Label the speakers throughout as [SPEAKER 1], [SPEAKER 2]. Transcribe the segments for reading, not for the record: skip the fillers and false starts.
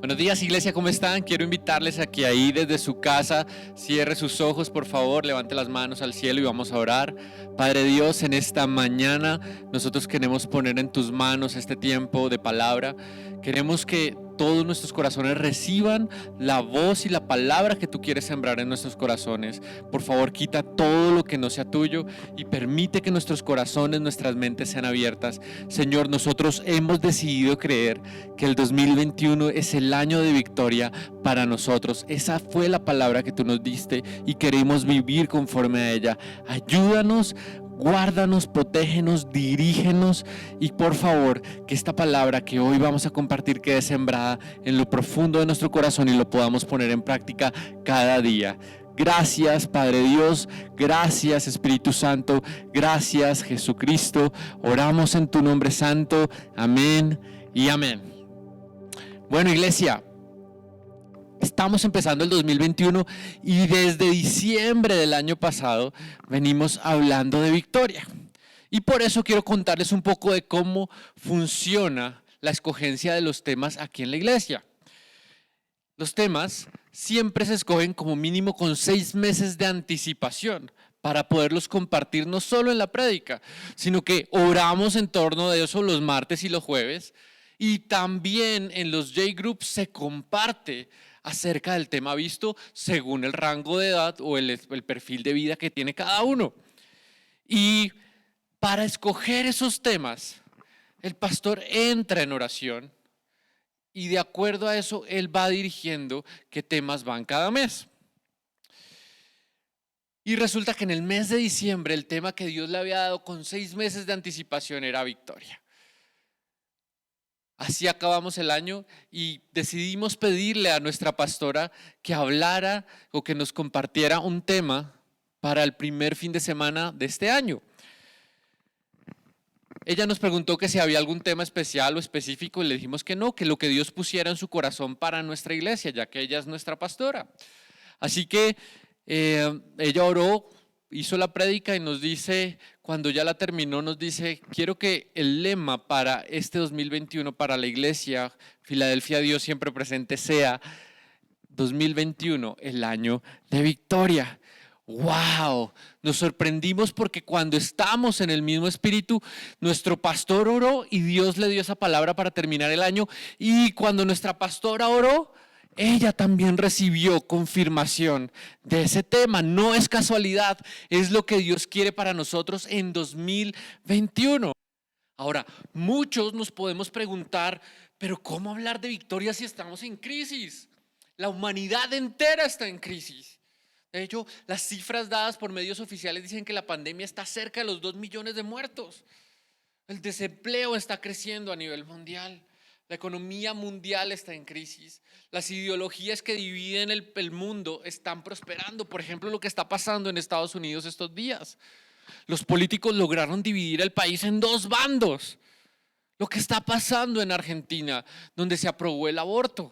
[SPEAKER 1] Buenos días, iglesia, ¿cómo están? Quiero invitarles a que ahí desde su casa cierre sus ojos, por favor, levante las manos al cielo y vamos a orar. Padre Dios, en esta mañana nosotros queremos poner en tus manos este tiempo de palabra. Queremos que todos nuestros corazones reciban la voz y la palabra que tú quieres sembrar en nuestros corazones. Por favor, quita todo lo que no sea tuyo y permite que nuestros corazones, nuestras mentes sean abiertas. Señor, nosotros hemos decidido creer que el 2021 es el año de victoria para nosotros. Esa fue la palabra que tú nos diste y queremos vivir conforme a ella. Ayúdanos, guárdanos, protégenos, dirígenos y por favor que esta palabra que hoy vamos a compartir quede sembrada en lo profundo de nuestro corazón y lo podamos poner en práctica cada día. Gracias Padre Dios, gracias Espíritu Santo, gracias Jesucristo. Oramos en tu nombre santo. Amén y amén. Bueno, iglesia, estamos empezando el 2021 y desde diciembre del año pasado venimos hablando de victoria. Y por eso quiero contarles un poco de cómo funciona la escogencia de los temas aquí en la iglesia. Los temas siempre se escogen como mínimo con 6 meses de anticipación para poderlos compartir no solo en la prédica, sino que oramos en torno de eso los martes y los jueves. Y también en los J-Groups se comparte acerca del tema visto según el rango de edad o el perfil de vida que tiene cada uno. Y para escoger esos temas, el pastor entra en oración y de acuerdo a eso, él va dirigiendo qué temas van cada mes. Y resulta que en el mes de diciembre, el tema que Dios le había dado con 6 meses de anticipación era victoria. Así acabamos el año y decidimos pedirle a nuestra pastora que hablara o que nos compartiera un tema para el primer fin de semana de este año. Ella nos preguntó que si había algún tema especial o específico y le dijimos que no, que lo que Dios pusiera en su corazón para nuestra iglesia, ya que ella es nuestra pastora. Así que ella oró, hizo la prédica y nos dice, cuando ya la terminó, nos dice, quiero que el lema para este 2021 para la iglesia Filadelfia Dios siempre presente sea 2021, el año de victoria. ¡Wow! Nos sorprendimos porque cuando estamos en el mismo espíritu, nuestro pastor oró y Dios le dio esa palabra para terminar el año. Y cuando nuestra pastora oró, ella también recibió confirmación de ese tema. No es casualidad, es lo que Dios quiere para nosotros en 2021. Ahora, muchos nos podemos preguntar, pero ¿cómo hablar de victoria si estamos en crisis? La humanidad entera está en crisis. De hecho, las cifras dadas por medios oficiales dicen que la pandemia está cerca de los 2 millones de muertos. El desempleo está creciendo a nivel mundial. La economía mundial está en crisis. Las ideologías que dividen el mundo están prosperando. Por ejemplo, lo que está pasando en Estados Unidos estos días. Los políticos lograron dividir el país en 2 bandos. Lo que está pasando en Argentina, donde se aprobó el aborto.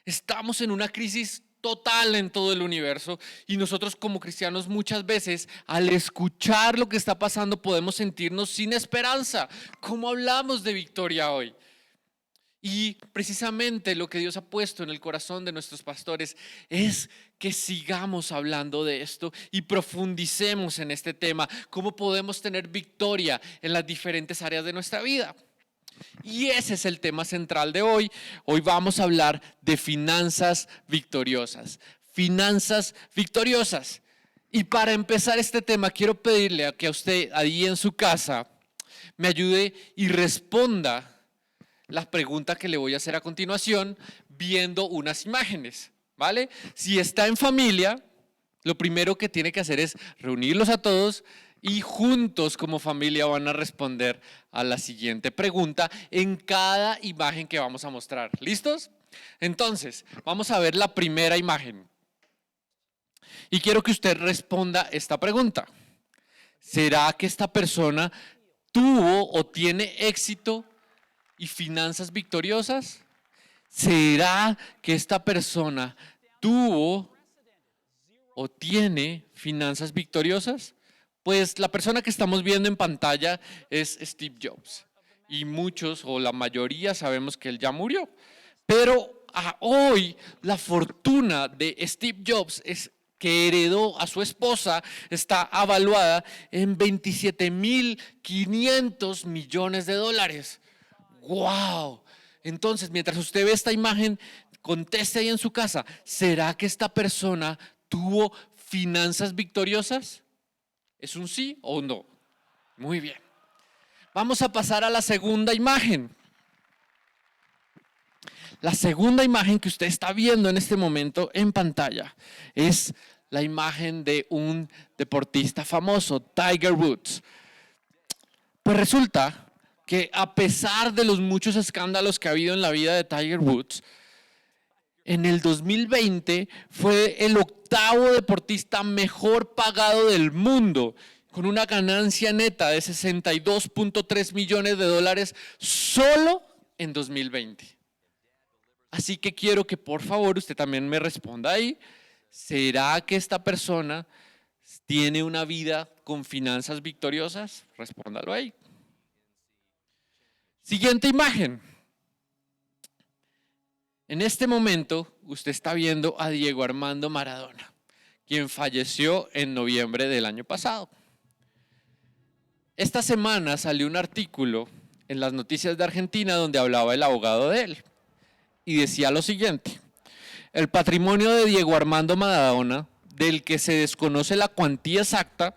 [SPEAKER 1] Estamos en una crisis total en todo el universo y nosotros como cristianos muchas veces al escuchar lo que está pasando podemos sentirnos sin esperanza. ¿Cómo hablamos de victoria hoy? Y precisamente lo que Dios ha puesto en el corazón de nuestros pastores es que sigamos hablando de esto y profundicemos en este tema. ¿Cómo podemos tener victoria en las diferentes áreas de nuestra vida? Y ese es el tema central de hoy. Hoy vamos a hablar de finanzas victoriosas. Finanzas victoriosas. Y para empezar este tema, quiero pedirle a que usted allí en su casa me ayude y responda la pregunta que le voy a hacer a continuación viendo unas imágenes, ¿vale? Si está en familia, lo primero que tiene que hacer es reunirlos a todos y juntos como familia van a responder a la siguiente pregunta en cada imagen que vamos a mostrar. ¿Listos? Entonces, vamos a ver la primera imagen. Y quiero que usted responda esta pregunta. ¿Será que esta persona tuvo o tiene éxito y finanzas victoriosas? ¿Será que esta persona tuvo o tiene finanzas victoriosas? Pues la persona que estamos viendo en pantalla es Steve Jobs y muchos o la mayoría sabemos que él ya murió, pero a hoy, la fortuna de Steve Jobs que heredó a su esposa está avaluada en 27.500 millones de dólares. ¡Wow! Entonces, mientras usted ve esta imagen, conteste ahí en su casa, ¿será que esta persona tuvo finanzas victoriosas? ¿Es un sí o un no? Muy bien. Vamos a pasar a la segunda imagen. La segunda imagen que usted está viendo en este momento en pantalla es la imagen de un deportista famoso, Tiger Woods. Pues resulta que a pesar de los muchos escándalos que ha habido en la vida de Tiger Woods, en el 2020 fue el octavo deportista mejor pagado del mundo, con una ganancia neta de 62.3 millones de dólares solo en 2020. Así que quiero que por favor usted también me responda ahí. ¿Será que esta persona tiene una vida con finanzas victoriosas? Respóndalo ahí. Siguiente imagen. En este momento usted está viendo a Diego Armando Maradona, quien falleció en noviembre del año pasado. Esta semana salió un artículo en las noticias de Argentina donde hablaba el abogado de él y decía lo siguiente: el patrimonio de Diego Armando Maradona, del que se desconoce la cuantía exacta,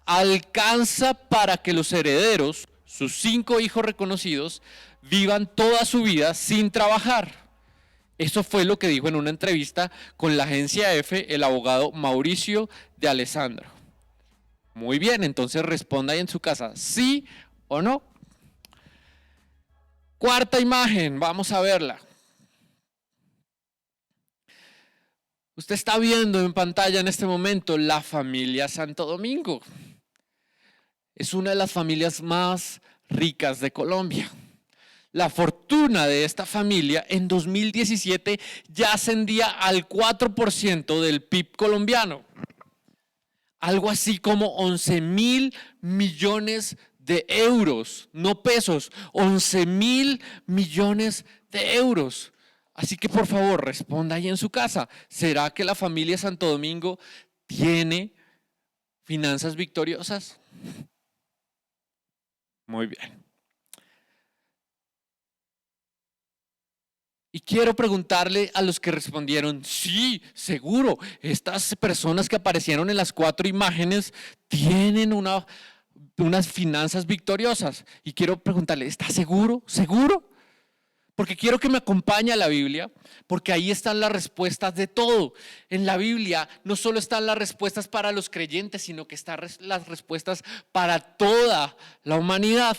[SPEAKER 1] alcanza para que los herederos, sus 5 hijos reconocidos, vivan toda su vida sin trabajar. Eso fue lo que dijo en una entrevista con la agencia EFE el abogado Mauricio de Alessandro. Muy bien, entonces responda ahí en su casa, ¿sí o no? Cuarta imagen, vamos a verla. Usted está viendo en pantalla en este momento la familia Santo Domingo. Es una de las familias más ricas de Colombia. La fortuna de esta familia en 2017 ya ascendía al 4% del PIB colombiano. Algo así como 11.000 millones de euros, no pesos, 11.000 millones de euros. Así que por favor responda ahí en su casa. ¿Será que la familia Santo Domingo tiene finanzas victoriosas? Muy bien. Y quiero preguntarle a los que respondieron, sí, seguro, estas personas que aparecieron en las 4 imágenes tienen unas finanzas victoriosas. Y quiero preguntarle, ¿está seguro? ¿Seguro? Porque quiero que me acompañe a la Biblia, porque ahí están las respuestas de todo. En la Biblia no solo están las respuestas para los creyentes, sino que están las respuestas para toda la humanidad.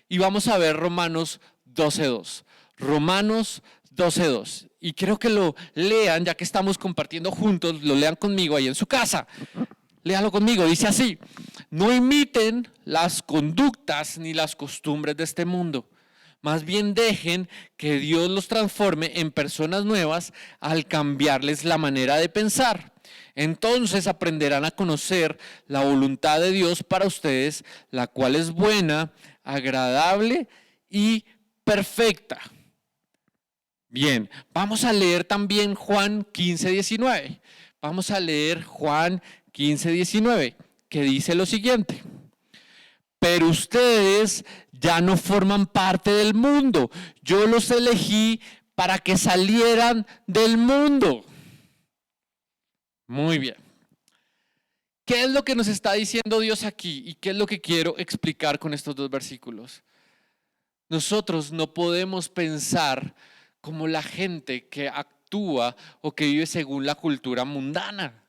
[SPEAKER 1] Y vamos a ver Romanos 12:2. Romanos 12:2. Y quiero que lo lean, ya que estamos compartiendo juntos, lo lean conmigo ahí en su casa. Léalo conmigo, dice así: no imiten las conductas ni las costumbres de este mundo. Más bien dejen que Dios los transforme en personas nuevas al cambiarles la manera de pensar. Entonces aprenderán a conocer la voluntad de Dios para ustedes, la cual es buena, agradable y perfecta. Bien, vamos a leer también Juan 15:19. Vamos a leer Juan 15:19, que dice lo siguiente: pero ustedes ya no forman parte del mundo. Yo los elegí para que salieran del mundo. Muy bien. ¿Qué es lo que nos está diciendo Dios aquí? ¿Y qué es lo que quiero explicar con estos 2 versículos? Nosotros no podemos pensar como la gente que actúa o que vive según la cultura mundana.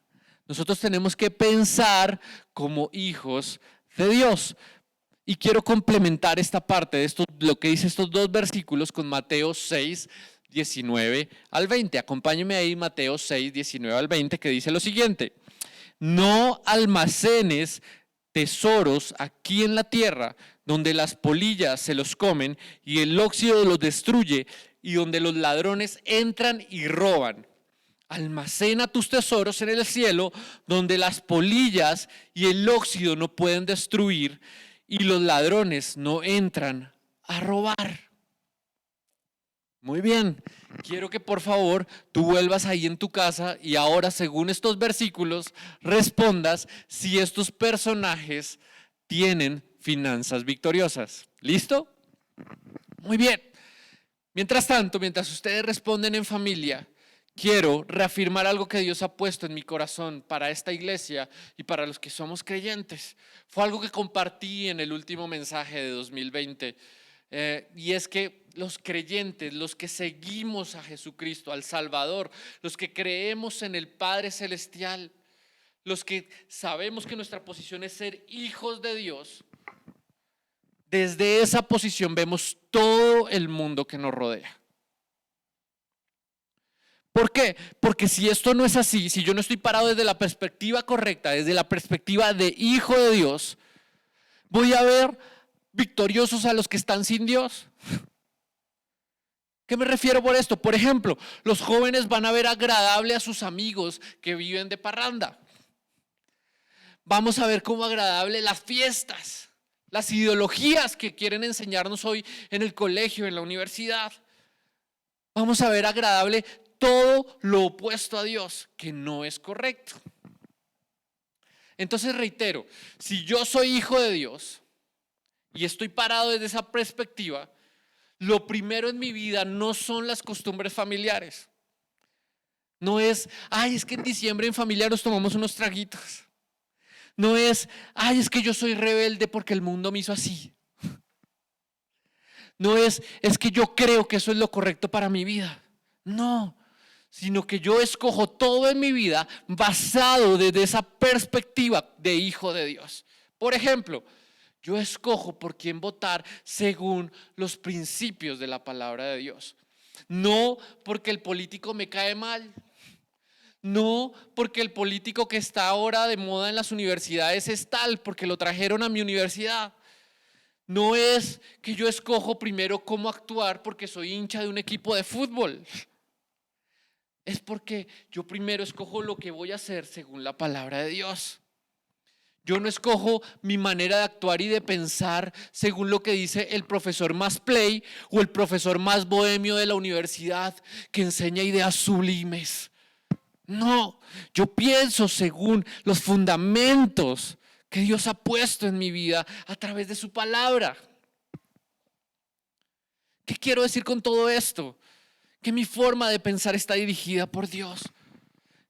[SPEAKER 1] Nosotros tenemos que pensar como hijos de Dios. Y quiero complementar esta parte de esto, lo que dice estos 2 versículos con Mateo 6:19 al 20. Acompáñenme ahí, Mateo 6:19 al 20, que dice lo siguiente: no almacenes tesoros aquí en la tierra, donde las polillas se los comen y el óxido los destruye, y donde los ladrones entran y roban. Almacena tus tesoros en el cielo, donde las polillas y el óxido no pueden destruir y los ladrones no entran a robar. Muy bien, quiero que por favor tú vuelvas ahí en tu casa y ahora, según estos versículos, respondas si estos personajes tienen finanzas victoriosas. ¿Listo? Muy bien. Mientras tanto, mientras ustedes responden en familia, quiero reafirmar algo que Dios ha puesto en mi corazón para esta iglesia y para los que somos creyentes. Fue algo que compartí en el último mensaje de 2020. Y es que los creyentes, los que seguimos a Jesucristo, al Salvador, los que creemos en el Padre Celestial, los que sabemos que nuestra posición es ser hijos de Dios, desde esa posición vemos todo el mundo que nos rodea. ¿Por qué? Porque si esto no es así, si yo no estoy parado desde la perspectiva correcta, desde la perspectiva de hijo de Dios, voy a ver victoriosos a los que están sin Dios. ¿Qué me refiero por esto? Por ejemplo, los jóvenes van a ver agradable a sus amigos que viven de parranda. Vamos a ver como agradable las fiestas, las ideologías que quieren enseñarnos hoy en el colegio, en la universidad. Vamos a ver agradable todo lo opuesto a Dios, que no es correcto. Entonces reitero, si yo soy hijo de Dios y estoy parado desde esa perspectiva, lo primero en mi vida no son las costumbres familiares. No es, ay, es que en diciembre en familia nos tomamos unos traguitos. No es, ay, es que yo soy rebelde porque el mundo me hizo así. No es que yo creo que eso es lo correcto para mi vida. No, sino que yo escojo todo en mi vida basado desde esa perspectiva de hijo de Dios. Por ejemplo, yo escojo por quién votar según los principios de la palabra de Dios. No porque el político me cae mal. No porque el político que está ahora de moda en las universidades es tal, porque lo trajeron a mi universidad. No es que yo escojo primero cómo actuar porque soy hincha de un equipo de fútbol. Es porque yo primero escojo lo que voy a hacer según la palabra de Dios. Yo no escojo mi manera de actuar y de pensar según lo que dice el profesor más play o el profesor más bohemio de la universidad que enseña ideas sublimes. No, yo pienso según los fundamentos que Dios ha puesto en mi vida a través de su palabra. ¿Qué quiero decir con todo esto? Que mi forma de pensar está dirigida por Dios.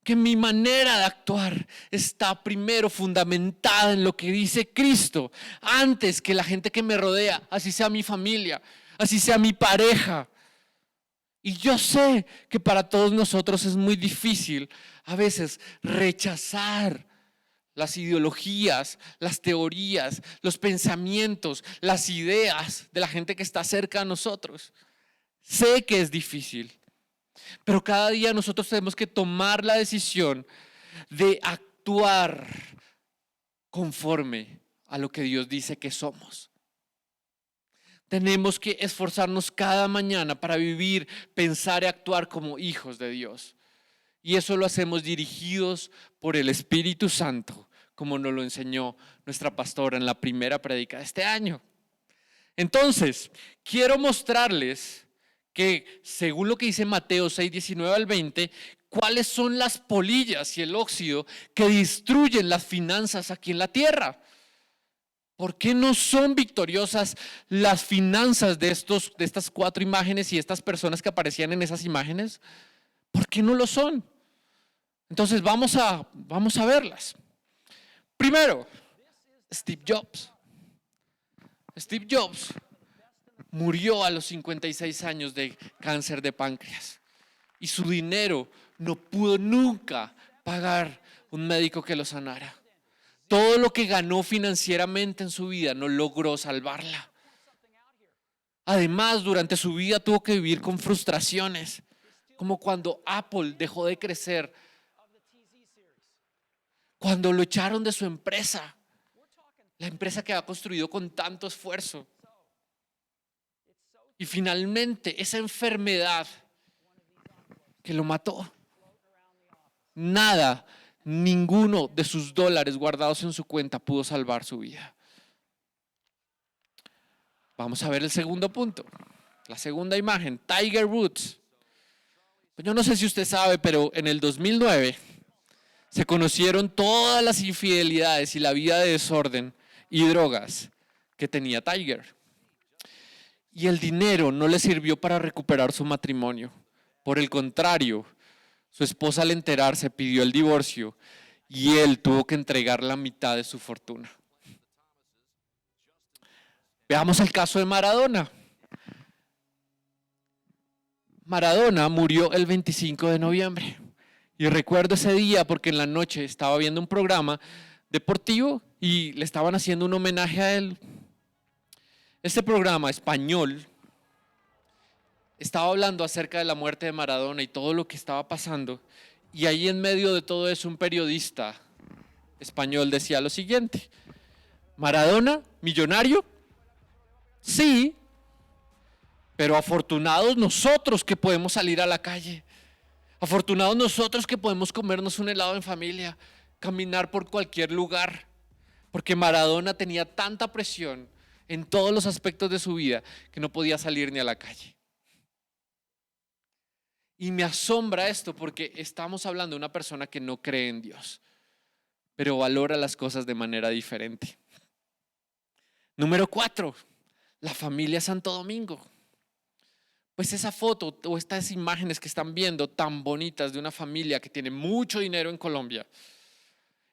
[SPEAKER 1] Que mi manera de actuar está primero fundamentada en lo que dice Cristo, antes que la gente que me rodea, así sea mi familia, así sea mi pareja. Y yo sé que para todos nosotros es muy difícil a veces rechazar las ideologías, las teorías, los pensamientos, las ideas de la gente que está cerca de nosotros. Sé que es difícil, pero cada día nosotros tenemos que tomar la decisión de actuar conforme a lo que Dios dice que somos. Tenemos que esforzarnos cada mañana para vivir, pensar y actuar como hijos de Dios. Y eso lo hacemos dirigidos por el Espíritu Santo, como nos lo enseñó nuestra pastora en la primera prédica de este año. Entonces, quiero mostrarles que según lo que dice Mateo 6, 19 al 20, cuáles son las polillas y el óxido que destruyen las finanzas aquí en la tierra. ¿Por qué no son victoriosas las finanzas de estas 4 imágenes y estas personas que aparecían en esas imágenes? ¿Por qué no lo son? Entonces vamos a verlas. Primero, Steve Jobs. Steve Jobs murió a los 56 años de cáncer de páncreas y su dinero no pudo nunca pagar un médico que lo sanara. Todo lo que ganó financieramente en su vida no logró salvarla. Además, durante su vida tuvo que vivir con frustraciones, como cuando Apple dejó de crecer, cuando lo echaron de su empresa, la empresa que había construido con tanto esfuerzo. Y finalmente, esa enfermedad que lo mató. Nada, ninguno de sus dólares guardados en su cuenta pudo salvar su vida. Vamos a ver el segundo punto. La segunda imagen, Tiger Woods. Pues yo no sé si usted sabe, pero en el 2009 se conocieron todas las infidelidades y la vida de desorden y drogas que tenía Tiger. Y el dinero no le sirvió para recuperar su matrimonio. Por el contrario, su esposa al enterarse pidió el divorcio y él tuvo que entregar la mitad de su fortuna. Veamos el caso de Maradona. Maradona murió el 25 de noviembre. Y recuerdo ese día porque en la noche estaba viendo un programa deportivo y le estaban haciendo un homenaje a él. Este programa español estaba hablando acerca de la muerte de Maradona y todo lo que estaba pasando. Y ahí en medio de todo eso un periodista español decía lo siguiente: ¿Maradona, millonario? Sí, pero afortunados nosotros que podemos salir a la calle. Afortunados nosotros que podemos comernos un helado en familia, caminar por cualquier lugar. Porque Maradona tenía tanta presión en todos los aspectos de su vida que no podía salir ni a la calle. Y me asombra esto porque estamos hablando de una persona que no cree en Dios, pero valora las cosas de manera diferente. Número 4, la familia Santo Domingo. Pues esa foto o estas imágenes que están viendo tan bonitas de una familia que tiene mucho dinero en Colombia,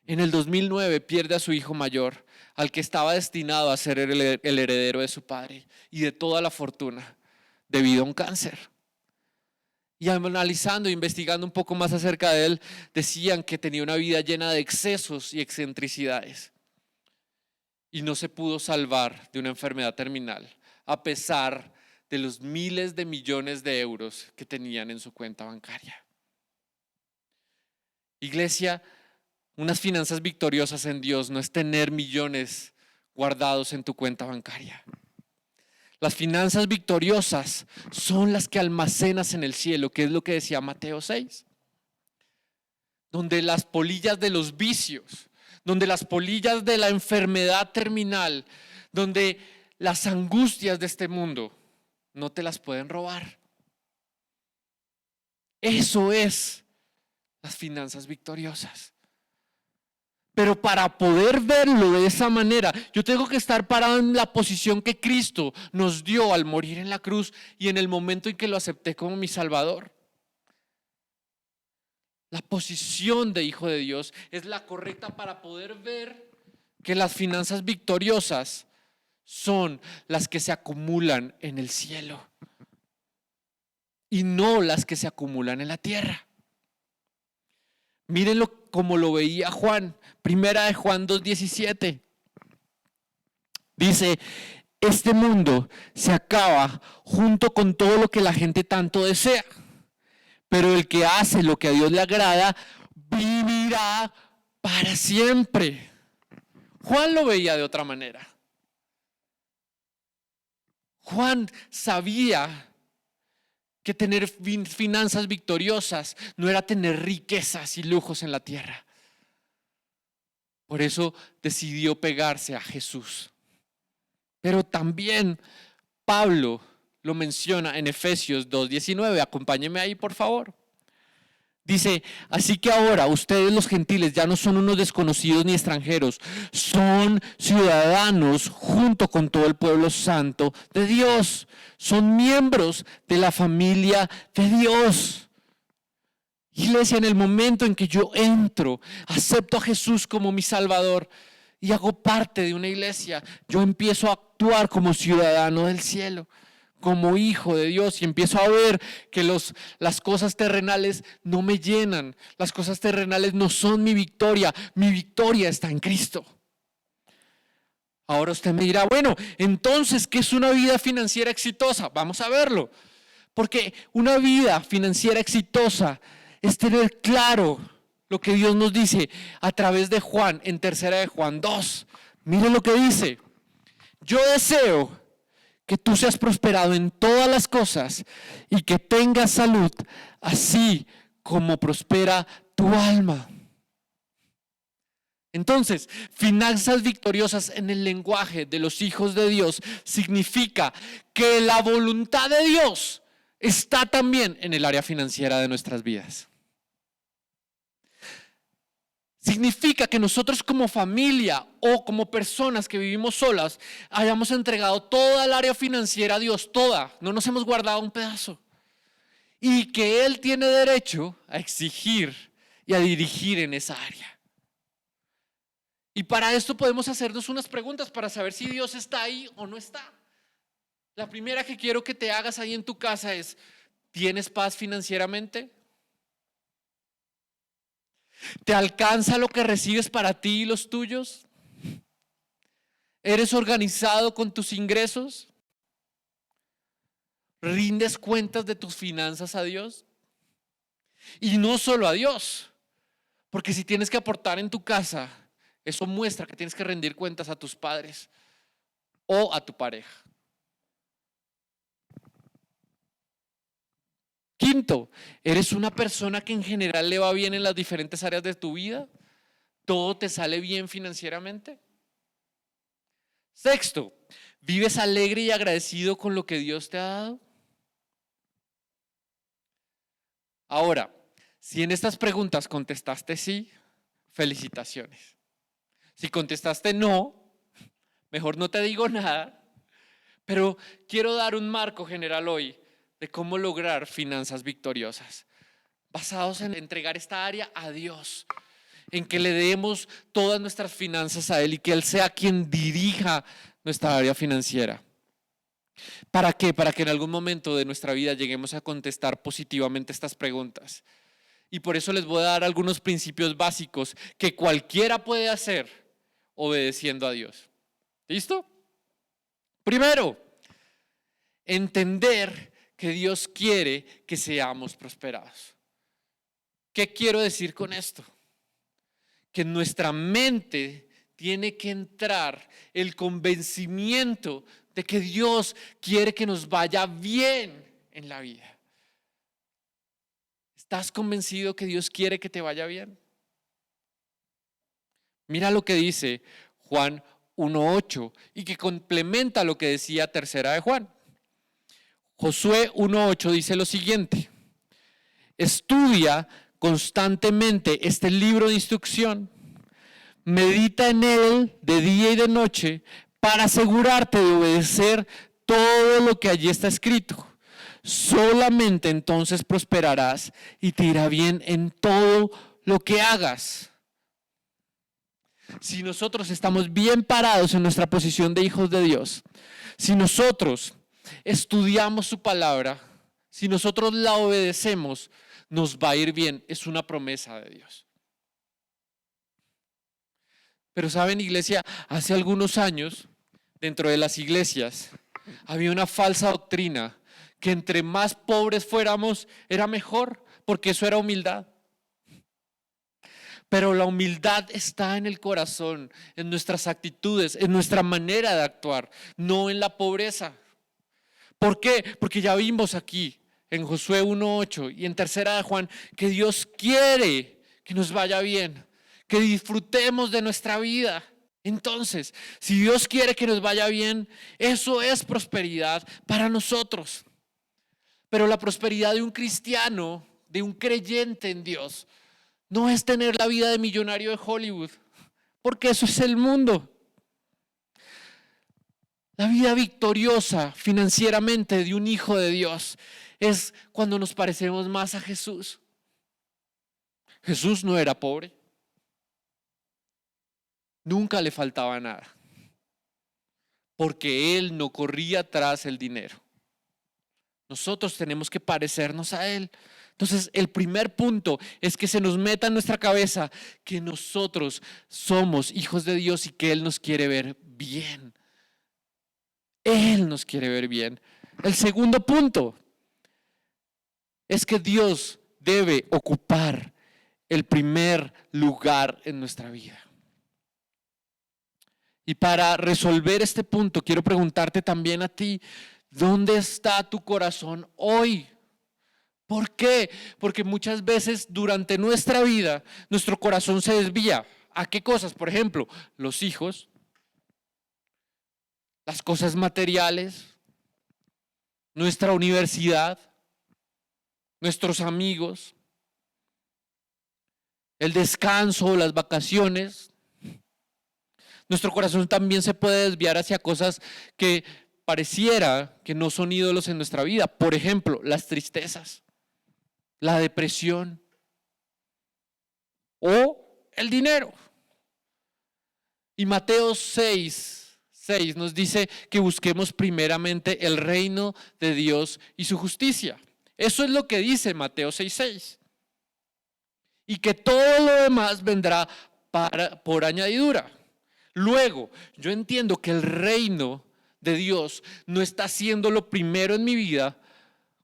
[SPEAKER 1] en el 2009 pierde a su hijo mayor, al que estaba destinado a ser el heredero de su padre y de toda la fortuna, debido a un cáncer. Y analizando e investigando un poco más acerca de él, decían que tenía una vida llena de excesos y excentricidades. Y no se pudo salvar de una enfermedad terminal, a pesar de los miles de millones de euros que tenían en su cuenta bancaria. Iglesia, unas finanzas victoriosas en Dios no es tener millones guardados en tu cuenta bancaria. Las finanzas victoriosas son las que almacenas en el cielo, que es lo que decía Mateo 6. Donde las polillas de los vicios, donde las polillas de la enfermedad terminal, donde las angustias de este mundo no te las pueden robar. Eso es las finanzas victoriosas. Pero para poder verlo de esa manera, yo tengo que estar parado en la posición que Cristo nos dio al morir en la cruz y en el momento en que lo acepté como mi Salvador. La posición de hijo de Dios es la correcta para poder ver que las finanzas victoriosas son las que se acumulan en el cielo y no las que se acumulan en la tierra. Mírenlo como lo veía Juan, primera de Juan 2:17. Dice: este mundo se acaba junto con todo lo que la gente tanto desea, pero el que hace lo que a Dios le agrada vivirá para siempre. Juan lo veía de otra manera. Juan sabía que tener finanzas victoriosas no era tener riquezas y lujos en la tierra. Por eso decidió pegarse a Jesús. Pero también Pablo lo menciona en Efesios 2:19. Acompáñenme ahí, por favor. Dice: así que ahora ustedes los gentiles ya no son unos desconocidos ni extranjeros, son ciudadanos junto con todo el pueblo santo de Dios, son miembros de la familia de Dios. Iglesia, en el momento en que yo entro, acepto a Jesús como mi Salvador y hago parte de una iglesia, yo empiezo a actuar como ciudadano del cielo, como hijo de Dios, y empiezo a ver que las cosas terrenales no me llenan, las cosas terrenales no son mi victoria está en Cristo. Ahora usted me dirá: bueno, entonces, ¿qué es una vida financiera exitosa? Vamos a verlo, porque una vida financiera exitosa es tener claro lo que Dios nos dice a través de Juan, en tercera de Juan 2. Mire lo que dice: yo deseo que tú seas prosperado en todas las cosas y que tengas salud, así como prospera tu alma. Entonces, finanzas victoriosas en el lenguaje de los hijos de Dios significa que la voluntad de Dios está también en el área financiera de nuestras vidas. Significa que nosotros como familia o como personas que vivimos solas hayamos entregado toda el área financiera a Dios, toda, no nos hemos guardado un pedazo. Y que Él tiene derecho a exigir y a dirigir en esa área. Y para esto podemos hacernos unas preguntas para saber si Dios está ahí o no está. La primera que quiero que te hagas ahí en tu casa es: ¿tienes paz financieramente? ¿Te alcanza lo que recibes para ti y los tuyos? ¿Eres organizado con tus ingresos? ¿Rindes cuentas de tus finanzas a Dios? Y no solo a Dios, porque si tienes que aportar en tu casa, eso muestra que tienes que rendir cuentas a tus padres o a tu pareja. Quinto, ¿eres una persona que en general le va bien en las diferentes áreas de tu vida? ¿Todo te sale bien financieramente? Sexto, ¿vives alegre y agradecido con lo que Dios te ha dado? Ahora, si en estas preguntas contestaste sí, felicitaciones. Si contestaste no, mejor no te digo nada, pero quiero dar un marco general hoy de cómo lograr finanzas victoriosas, basados en entregar esta área a Dios, en que le demos todas nuestras finanzas a Él y que Él sea quien dirija nuestra área financiera. ¿Para qué? Para que en algún momento de nuestra vida lleguemos a contestar positivamente estas preguntas. Y por eso les voy a dar algunos principios básicos que cualquiera puede hacer obedeciendo a Dios. ¿Listo? Primero, entender que Dios quiere que seamos prosperados. ¿Qué quiero decir con esto? Que en nuestra mente tiene que entrar el convencimiento de que Dios quiere que nos vaya bien en la vida. ¿Estás convencido que Dios quiere que te vaya bien? Mira lo que dice Juan 1:8 y que complementa lo que decía tercera de Juan. Josué 1:8 dice lo siguiente: estudia constantemente este libro de instrucción, medita en él de día y de noche para asegurarte de obedecer todo lo que allí está escrito. Solamente entonces prosperarás y te irá bien en todo lo que hagas. Si nosotros estamos bien parados en nuestra posición de hijos de Dios, si nosotros estudiamos su palabra, si nosotros la obedecemos, nos va a ir bien. Es una promesa de Dios. Pero saben, iglesia, hace algunos años, dentro de las iglesias, había una falsa doctrina que entre más pobres fuéramos era mejor, porque eso era humildad. Pero la humildad está en el corazón, en nuestras actitudes, en nuestra manera de actuar, no en la pobreza. ¿Por qué? Porque ya vimos aquí en Josué 1:8 y en tercera de Juan que Dios quiere que nos vaya bien, que disfrutemos de nuestra vida. Entonces, si Dios quiere que nos vaya bien, eso es prosperidad para nosotros. Pero la prosperidad de un cristiano, de un creyente en Dios, no es tener la vida de millonario de Hollywood, porque eso es el mundo. La vida victoriosa financieramente de un hijo de Dios es cuando nos parecemos más a Jesús. Jesús no era pobre. Nunca le faltaba nada, porque Él no corría tras el dinero. Nosotros tenemos que parecernos a Él. Entonces, el primer punto es que se nos meta en nuestra cabeza que nosotros somos hijos de Dios y que Él nos quiere ver bien. Él nos quiere ver bien. El segundo punto es que Dios debe ocupar el primer lugar en nuestra vida. Y para resolver este punto, quiero preguntarte también a ti, ¿dónde está tu corazón hoy? ¿Por qué? Porque muchas veces durante nuestra vida, nuestro corazón se desvía ¿A qué cosas? Por ejemplo, los hijos, las cosas materiales, nuestra universidad, nuestros amigos, el descanso, las vacaciones. Nuestro corazón también se puede desviar hacia cosas que pareciera que no son ídolos en nuestra vida. Por ejemplo, las tristezas, la depresión o el dinero. Y Mateo 6 nos dice que busquemos primeramente el reino de Dios y su justicia. Eso es lo que dice Mateo 6:6. Y que todo lo demás vendrá por añadidura. Luego, yo entiendo que el reino de Dios no está siendo lo primero en mi vida,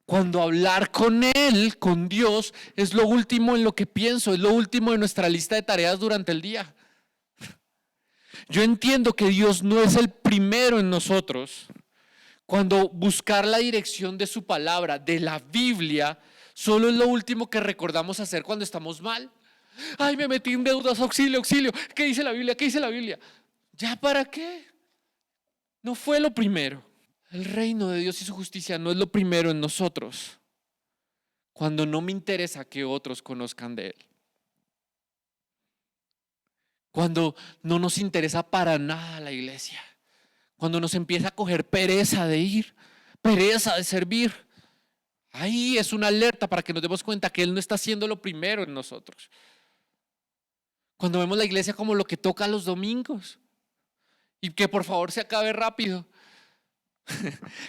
[SPEAKER 1] cuando hablar con Él, con Dios, es lo último en lo que pienso, es lo último de nuestra lista de tareas durante el día. Yo entiendo que Dios no es el primero en nosotros, cuando buscar la dirección de su palabra, de la Biblia, solo es lo último que recordamos hacer cuando estamos mal. Ay, me metí en deudas, auxilio, auxilio. ¿Qué dice la Biblia? ¿Qué dice la Biblia? ¿Ya para qué? No fue lo primero. El reino de Dios y su justicia no es lo primero en nosotros, cuando no me interesa que otros conozcan de Él. Cuando no nos interesa para nada la iglesia. Cuando nos empieza a coger pereza de ir, pereza de servir. Ahí es una alerta para que nos demos cuenta que Él no está haciendo lo primero en nosotros. Cuando vemos la iglesia como lo que toca los domingos y que por favor se acabe rápido.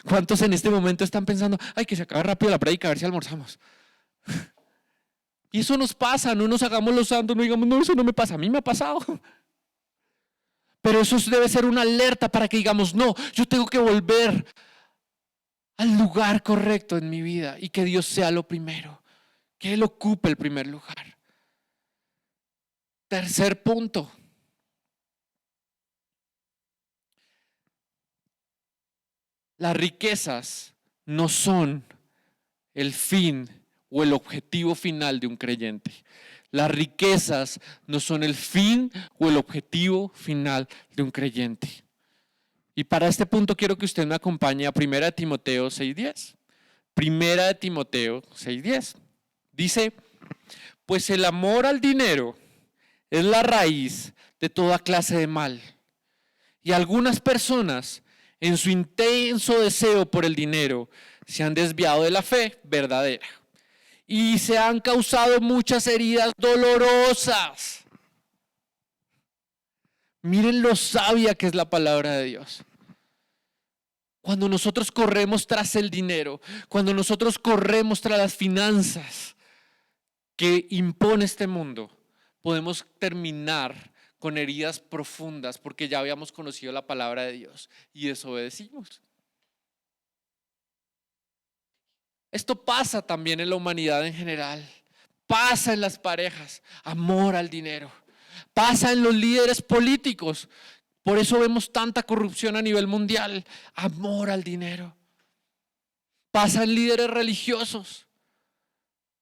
[SPEAKER 1] ¿Cuántos en este momento están pensando, ay, que se acabe rápido la prédica, a ver si almorzamos? Y eso nos pasa, no nos hagamos los santos, no digamos, no, eso no me pasa, a mí me ha pasado. Pero eso debe ser una alerta para que digamos, no, yo tengo que volver al lugar correcto en mi vida y que Dios sea lo primero, que Él ocupe el primer lugar. Tercer punto. Las riquezas no son el fin o el objetivo final de un creyente. Las riquezas no son el fin o el objetivo final de un creyente. Y para este punto quiero que usted me acompañe a 1 Timoteo 6:10. 1 Timoteo 6:10. Dice, pues el amor al dinero es la raíz de toda clase de mal. Y algunas personas, en su intenso deseo por el dinero, se han desviado de la fe verdadera y se han causado muchas heridas dolorosas. Miren lo sabia que es la palabra de Dios. Cuando nosotros corremos tras el dinero, cuando nosotros corremos tras las finanzas que impone este mundo, podemos terminar con heridas profundas porque ya habíamos conocido la palabra de Dios y desobedecimos. Esto pasa también en la humanidad en general, pasa en las parejas, amor al dinero, pasa en los líderes políticos, por eso vemos tanta corrupción a nivel mundial, amor al dinero, pasa en líderes religiosos.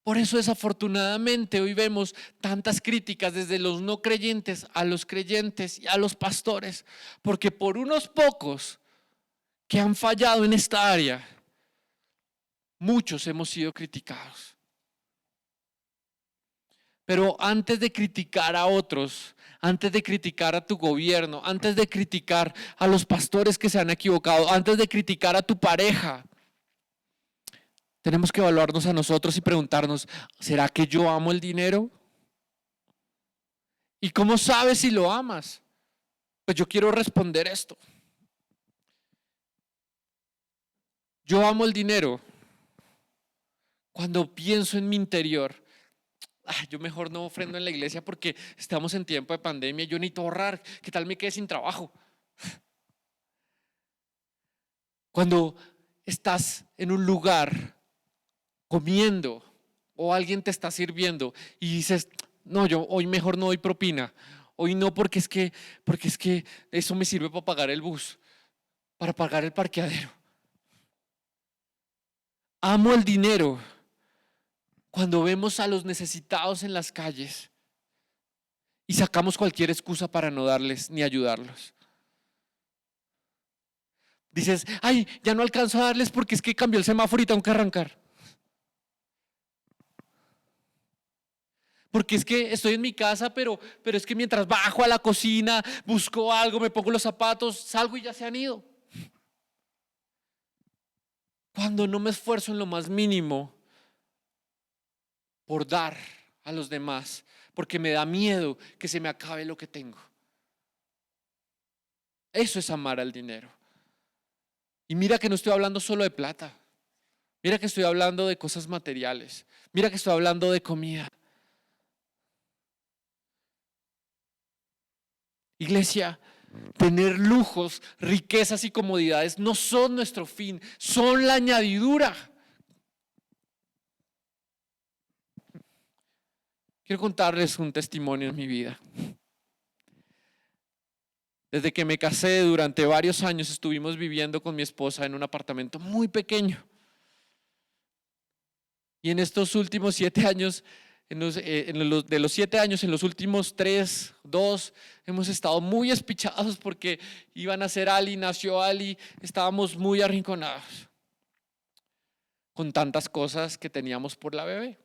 [SPEAKER 1] Por eso desafortunadamente hoy vemos tantas críticas desde los no creyentes a los creyentes y a los pastores, porque por unos pocos que han fallado en esta área, muchos hemos sido criticados. Pero antes de criticar a otros, antes de criticar a tu gobierno, antes de criticar a los pastores que se han equivocado, antes de criticar a tu pareja, tenemos que evaluarnos a nosotros y preguntarnos, ¿será que yo amo el dinero? ¿Y cómo sabes si lo amas? Pues yo quiero responder esto. Yo amo el dinero cuando pienso en mi interior. Yo mejor no ofrendo en la iglesia porque estamos en tiempo de pandemia, yo necesito ahorrar, ¿qué tal me quede sin trabajo? Cuando estás en un lugar comiendo o alguien te está sirviendo y dices, no, yo hoy mejor no doy propina, hoy no porque es que eso me sirve para pagar el bus, para pagar el parqueadero. Amo el dinero cuando vemos a los necesitados en las calles y sacamos cualquier excusa para no darles ni ayudarlos. Dices, ay, ya no alcanzo a darles porque es que cambió el semáforo y tengo que arrancar. Porque es que estoy en mi casa, pero es que mientras bajo a la cocina, busco algo, me pongo los zapatos, salgo y ya se han ido. Cuando no me esfuerzo en lo más mínimo por dar a los demás, porque me da miedo que se me acabe lo que tengo. Eso es amar al dinero. Y mira que no estoy hablando solo de plata. Mira que estoy hablando de cosas materiales. Mira que estoy hablando de comida. Iglesia, tener lujos, riquezas y comodidades no son nuestro fin, son la añadidura. Quiero contarles un testimonio en mi vida. Desde que me casé, durante varios años estuvimos viviendo con mi esposa en un apartamento muy pequeño. Y en estos últimos 7 años, de los 7 años, en los últimos 3, 2, hemos estado muy espichados porque iban a ser Ali, nació Ali, estábamos muy arrinconados con tantas cosas que teníamos por la bebé.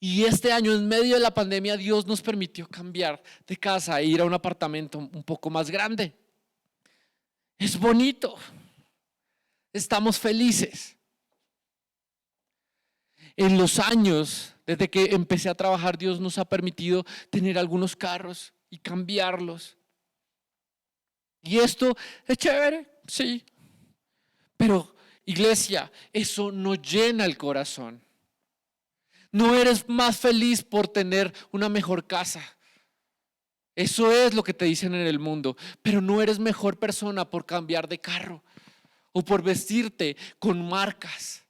[SPEAKER 1] Y este año, en medio de la pandemia, Dios nos permitió cambiar de casa e ir a un apartamento un poco más grande. Es bonito, estamos felices. En los años, desde que empecé a trabajar, Dios nos ha permitido tener algunos carros y cambiarlos. Y esto es chévere, sí. Pero, iglesia, eso no llena el corazón. No eres más feliz por tener una mejor casa. Eso es lo que te dicen en el mundo. Pero no eres mejor persona por cambiar de carro o por vestirte con marcas.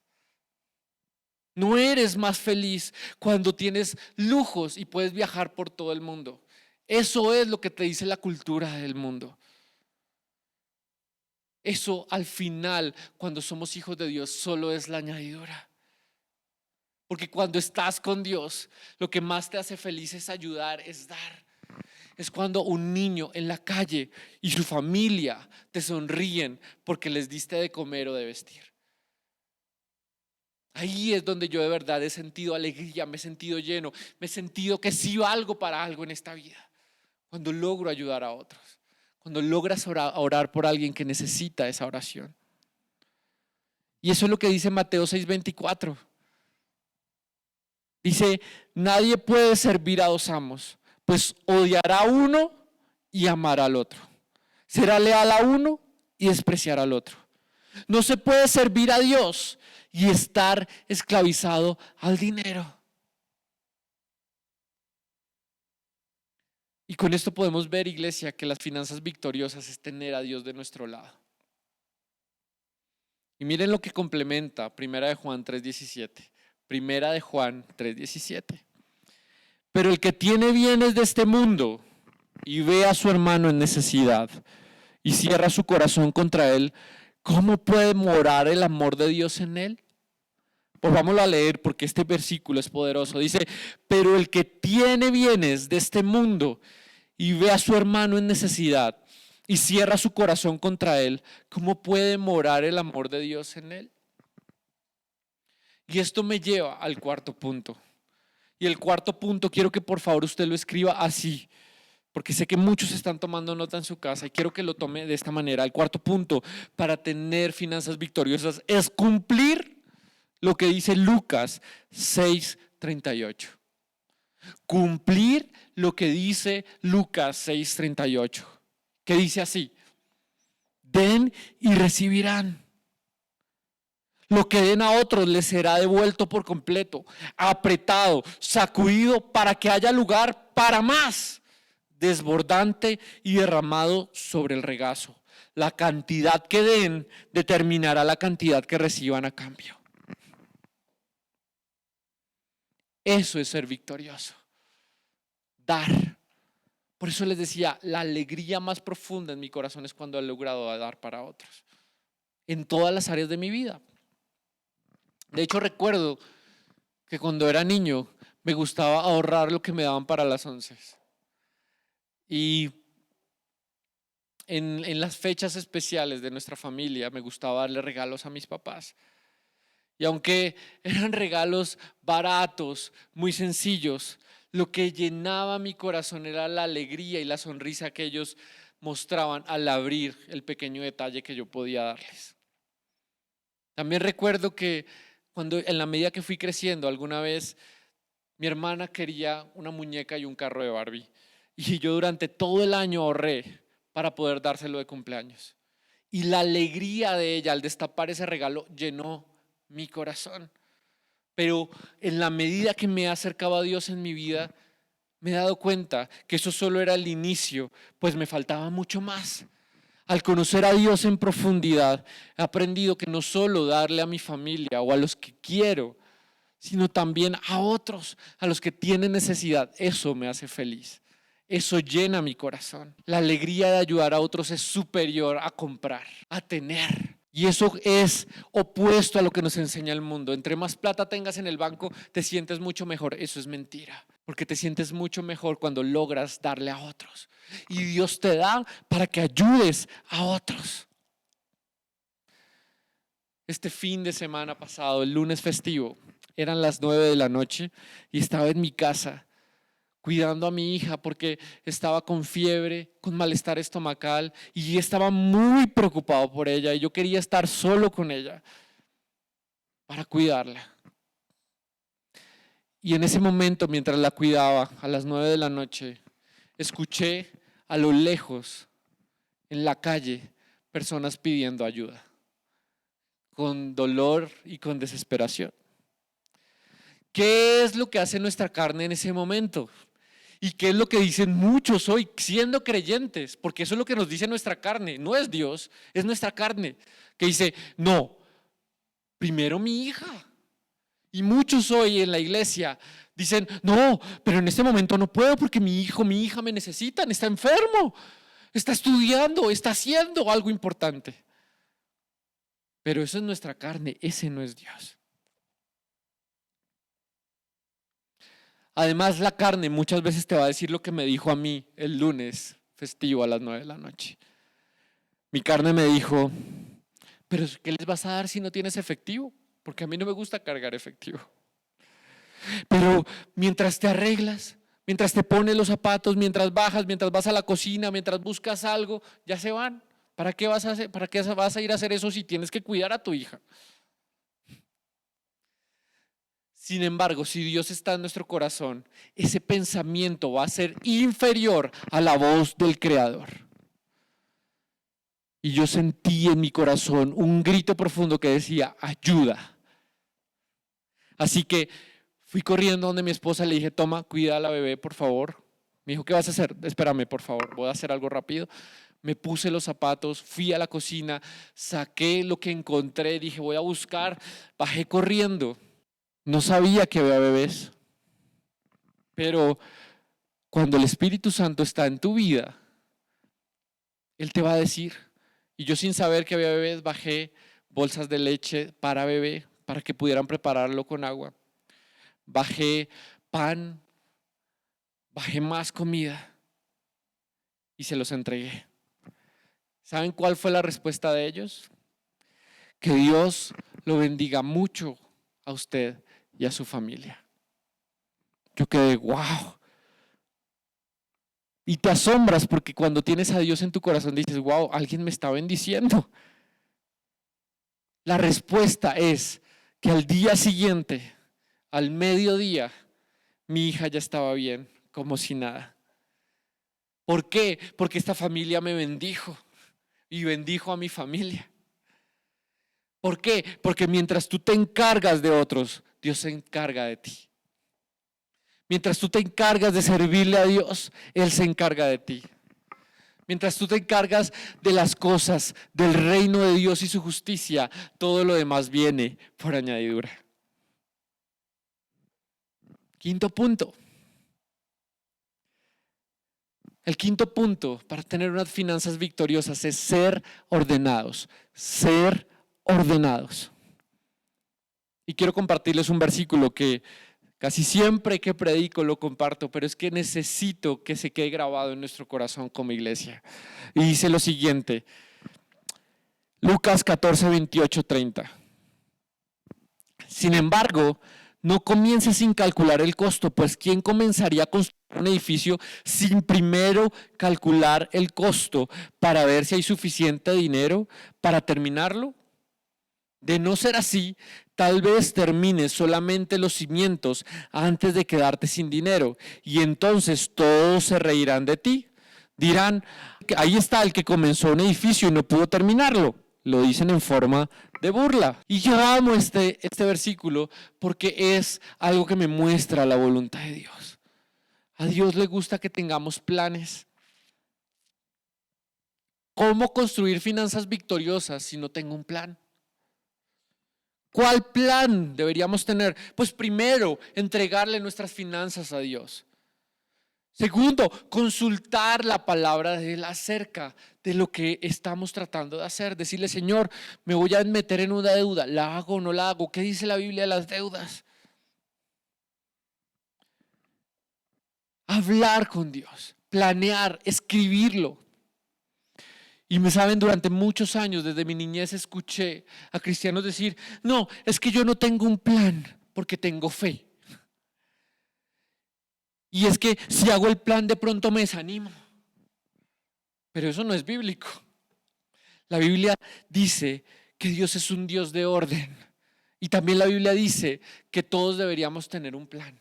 [SPEAKER 1] No eres más feliz cuando tienes lujos y puedes viajar por todo el mundo. Eso es lo que te dice la cultura del mundo. Eso al final, cuando somos hijos de Dios, solo es la añadidura. Porque cuando estás con Dios, lo que más te hace feliz es ayudar, es dar. Es cuando un niño en la calle y su familia te sonríen porque les diste de comer o de vestir. Ahí es donde yo de verdad he sentido alegría, me he sentido lleno, me he sentido que sí valgo para algo en esta vida. Cuando logro ayudar a otros, cuando logras orar por alguien que necesita esa oración. Y eso es lo que dice Mateo 6:24. Dice, nadie puede servir a dos amos, pues odiará a uno y amará al otro. Será leal a uno y despreciará al otro. No se puede servir a Dios y estar esclavizado al dinero. Y con esto podemos ver, iglesia, que las finanzas victoriosas es tener a Dios de nuestro lado. Y miren lo que complementa Primera de Juan 3:17. Primera de Juan 3:17. Pero el que tiene bienes de este mundo y ve a su hermano en necesidad y cierra su corazón contra él, ¿cómo puede morar el amor de Dios en él? Pues vámonos a leer porque este versículo es poderoso. Dice, pero el que tiene bienes de este mundo y ve a su hermano en necesidad y cierra su corazón contra él, ¿cómo puede morar el amor de Dios en él? Y esto me lleva al cuarto punto. Y el cuarto punto quiero que por favor usted lo escriba así, porque sé que muchos están tomando nota en su casa y quiero que lo tome de esta manera. El cuarto punto para tener finanzas victoriosas es cumplir lo que dice Lucas 6:38. Cumplir lo que dice Lucas 6:38, que dice así: den y recibirán. Lo que den a otros les será devuelto por completo, apretado, sacudido para que haya lugar para más, desbordante y derramado sobre el regazo. La cantidad que den determinará la cantidad que reciban a cambio. Eso es ser victorioso. Dar. Por eso les decía, la alegría más profunda en mi corazón es cuando he logrado dar para otros. En todas las áreas de mi vida. De hecho, recuerdo que cuando era niño me gustaba ahorrar lo que me daban para las 11. Y en las fechas especiales de nuestra familia me gustaba darle regalos a mis papás. Y aunque eran regalos baratos, muy sencillos, lo que llenaba mi corazón era la alegría y la sonrisa que ellos mostraban al abrir el pequeño detalle que yo podía darles. También recuerdo que cuando en la medida que fui creciendo, alguna vez mi hermana quería una muñeca y un carro de Barbie. Y yo durante todo el año ahorré para poder dárselo de cumpleaños. Y la alegría de ella al destapar ese regalo llenó mi corazón. Pero en la medida que me acercaba a Dios en mi vida, me he dado cuenta que eso solo era el inicio, pues me faltaba mucho más. Al conocer a Dios en profundidad, he aprendido que no solo darle a mi familia o a los que quiero, sino también a otros, a los que tienen necesidad. Eso me hace feliz. Eso llena mi corazón. La alegría de ayudar a otros es superior a comprar, a tener. Y eso es opuesto a lo que nos enseña el mundo. Entre más plata tengas en el banco, te sientes mucho mejor. Eso es mentira, porque te sientes mucho mejor cuando logras darle a otros. Y Dios te da para que ayudes a otros. Este fin de semana pasado, el lunes festivo, eran las 9 de la noche y estaba en mi casa cuidando a mi hija porque estaba con fiebre, con malestar estomacal y estaba muy preocupado por ella y yo quería estar solo con ella para cuidarla. Y en ese momento, mientras la cuidaba, a las 9 de la noche, escuché a lo lejos, en la calle, personas pidiendo ayuda, con dolor y con desesperación. ¿Qué es lo que hace nuestra carne en ese momento? ¿Y qué es lo que dicen muchos hoy siendo creyentes? Porque eso es lo que nos dice nuestra carne, no es Dios, es nuestra carne, que dice, no, primero mi hija. Y muchos hoy en la iglesia dicen, no, pero en este momento no puedo porque mi hijo, mi hija me necesitan, está enfermo, está estudiando, está haciendo algo importante. Pero eso es nuestra carne, ese no es Dios. Además, la carne muchas veces te va a decir lo que me dijo a mí el lunes festivo a las 9 de la noche. Mi carne me dijo, pero ¿qué les vas a dar si no tienes efectivo? Porque a mí no me gusta cargar efectivo. Pero mientras te arreglas, mientras te pones los zapatos, mientras bajas, mientras vas a la cocina, mientras buscas algo, ya se van. ¿Para qué vas a hacer, para qué vas a ir a hacer eso si tienes que cuidar a tu hija? Sin embargo, si Dios está en nuestro corazón, ese pensamiento va a ser inferior a la voz del Creador. Y yo sentí en mi corazón un grito profundo que decía, ayuda. Así que fui corriendo donde mi esposa, le dije, toma, cuida a la bebé, por favor. Me dijo, ¿qué vas a hacer? Espérame, por favor, voy a hacer algo rápido. Me puse los zapatos, fui a la cocina, saqué lo que encontré, dije, voy a buscar, bajé corriendo. No sabía que había bebés, pero cuando el Espíritu Santo está en tu vida, Él te va a decir. Y yo sin saber que había bebés, bajé bolsas de leche para bebé, para que pudieran prepararlo con agua. Bajé pan, bajé más comida y se los entregué. ¿Saben cuál fue la respuesta de ellos? Que Dios lo bendiga mucho a usted y a su familia. Yo quedé, wow. Y te asombras porque cuando tienes a Dios en tu corazón dices, wow, alguien me está bendiciendo. La respuesta es que al día siguiente, al mediodía, mi hija ya estaba bien, como si nada. ¿Por qué? Porque esta familia me bendijo y bendijo a mi familia. ¿Por qué? Porque mientras tú te encargas de otros, Dios se encarga de ti. Mientras tú te encargas de servirle a Dios, Él se encarga de ti. Mientras tú te encargas de las cosas del reino de Dios y su justicia, todo lo demás viene por añadidura. Quinto punto. El quinto punto para tener unas finanzas victoriosas es ser ordenados. Ser ordenados. Y quiero compartirles un versículo que Casi siempre que predico lo comparto, pero es que necesito que se quede grabado en nuestro corazón como iglesia. Y dice lo siguiente, Lucas 14, 28, 30. Sin embargo, no comiences sin calcular el costo, pues ¿quién comenzaría a construir un edificio sin primero calcular el costo para ver si hay suficiente dinero para terminarlo? De no ser así, tal vez termines solamente los cimientos antes de quedarte sin dinero y entonces todos se reirán de ti. Dirán, ahí está el que comenzó un edificio y no pudo terminarlo. Lo dicen en forma de burla. Y yo amo este versículo porque es algo que me muestra la voluntad de Dios. A Dios le gusta que tengamos planes. ¿Cómo construir finanzas victoriosas si no tengo un plan? ¿Cuál plan deberíamos tener? Pues primero, entregarle nuestras finanzas a Dios. Segundo, consultar la palabra de Él acerca de lo que estamos tratando de hacer. Decirle, Señor, me voy a meter en una deuda. ¿La hago o no la hago? ¿Qué dice la Biblia de las deudas? Hablar con Dios, planear, escribirlo. Y me saben, durante muchos años, desde mi niñez, escuché a cristianos decir, no, es que yo no tengo un plan porque tengo fe. Y es que si hago el plan de pronto me desanimo. Pero eso no es bíblico. La Biblia dice que Dios es un Dios de orden. Y también la Biblia dice que todos deberíamos tener un plan.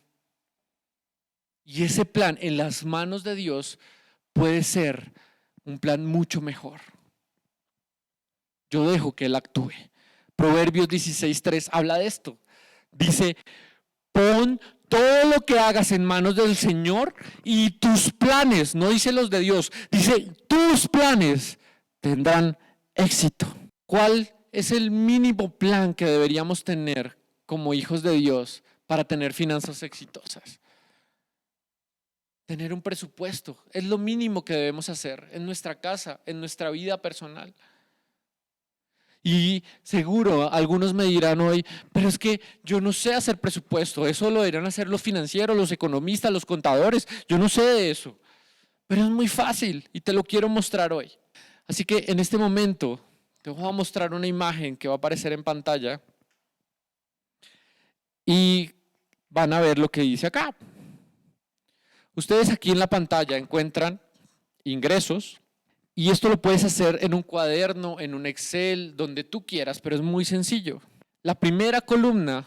[SPEAKER 1] Y ese plan en las manos de Dios puede ser un plan mucho mejor. Yo dejo que Él actúe. Proverbios 16:3 habla de esto. Dice, pon todo lo que hagas en manos del Señor y tus planes, no dice los de Dios, dice tus planes tendrán éxito. ¿Cuál es el mínimo plan que deberíamos tener como hijos de Dios para tener finanzas exitosas? Tener un presupuesto es lo mínimo que debemos hacer en nuestra casa, en nuestra vida personal. Y seguro algunos me dirán hoy, pero es que yo no sé hacer presupuesto, eso lo deberían hacer los financieros, los economistas, los contadores, yo no sé de eso. Pero es muy fácil y te lo quiero mostrar hoy. Así que en este momento te voy a mostrar una imagen que va a aparecer en pantalla y van a ver lo que dice acá. Ustedes aquí en la pantalla encuentran ingresos. Y esto lo puedes hacer en un cuaderno, en un Excel, donde tú quieras, pero es muy sencillo. La primera columna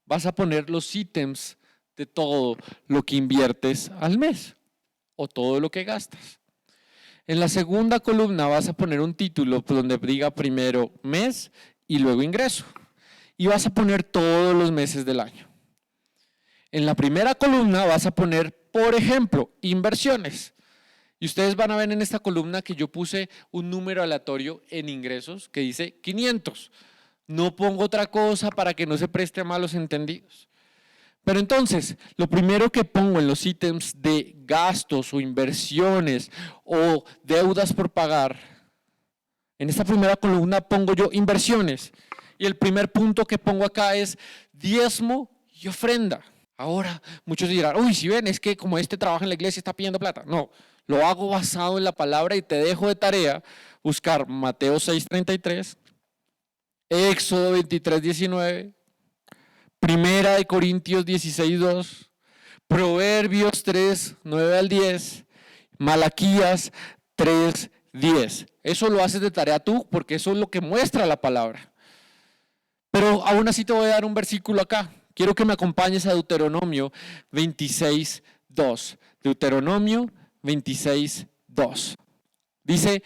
[SPEAKER 1] vas a poner los ítems de todo lo que inviertes al mes o todo lo que gastas. En la segunda columna vas a poner un título donde diga primero mes y luego ingreso. Y vas a poner todos los meses del año. En la primera columna vas a poner, por ejemplo, inversiones. Y ustedes van a ver en esta columna que yo puse un número aleatorio en ingresos que dice 500. No pongo otra cosa para que no se preste a malos entendidos. Pero entonces, lo primero que pongo en los ítems de gastos o inversiones o deudas por pagar, en esta primera columna pongo yo inversiones. Y el primer punto que pongo acá es diezmo y ofrenda. Ahora, muchos dirán, uy, si ven, es que como este trabaja en la iglesia está pidiendo plata. No, lo hago basado en la palabra y te dejo de tarea buscar Mateo 6:33, Éxodo 23:19, Primera de Corintios 16:2, Proverbios 3:9 al 10, Malaquías 3:10. Eso lo haces de tarea tú porque eso es lo que muestra la palabra. Pero aún así te voy a dar un versículo acá. Quiero que me acompañes a Deuteronomio 26:2. Deuteronomio 26:2. Dice,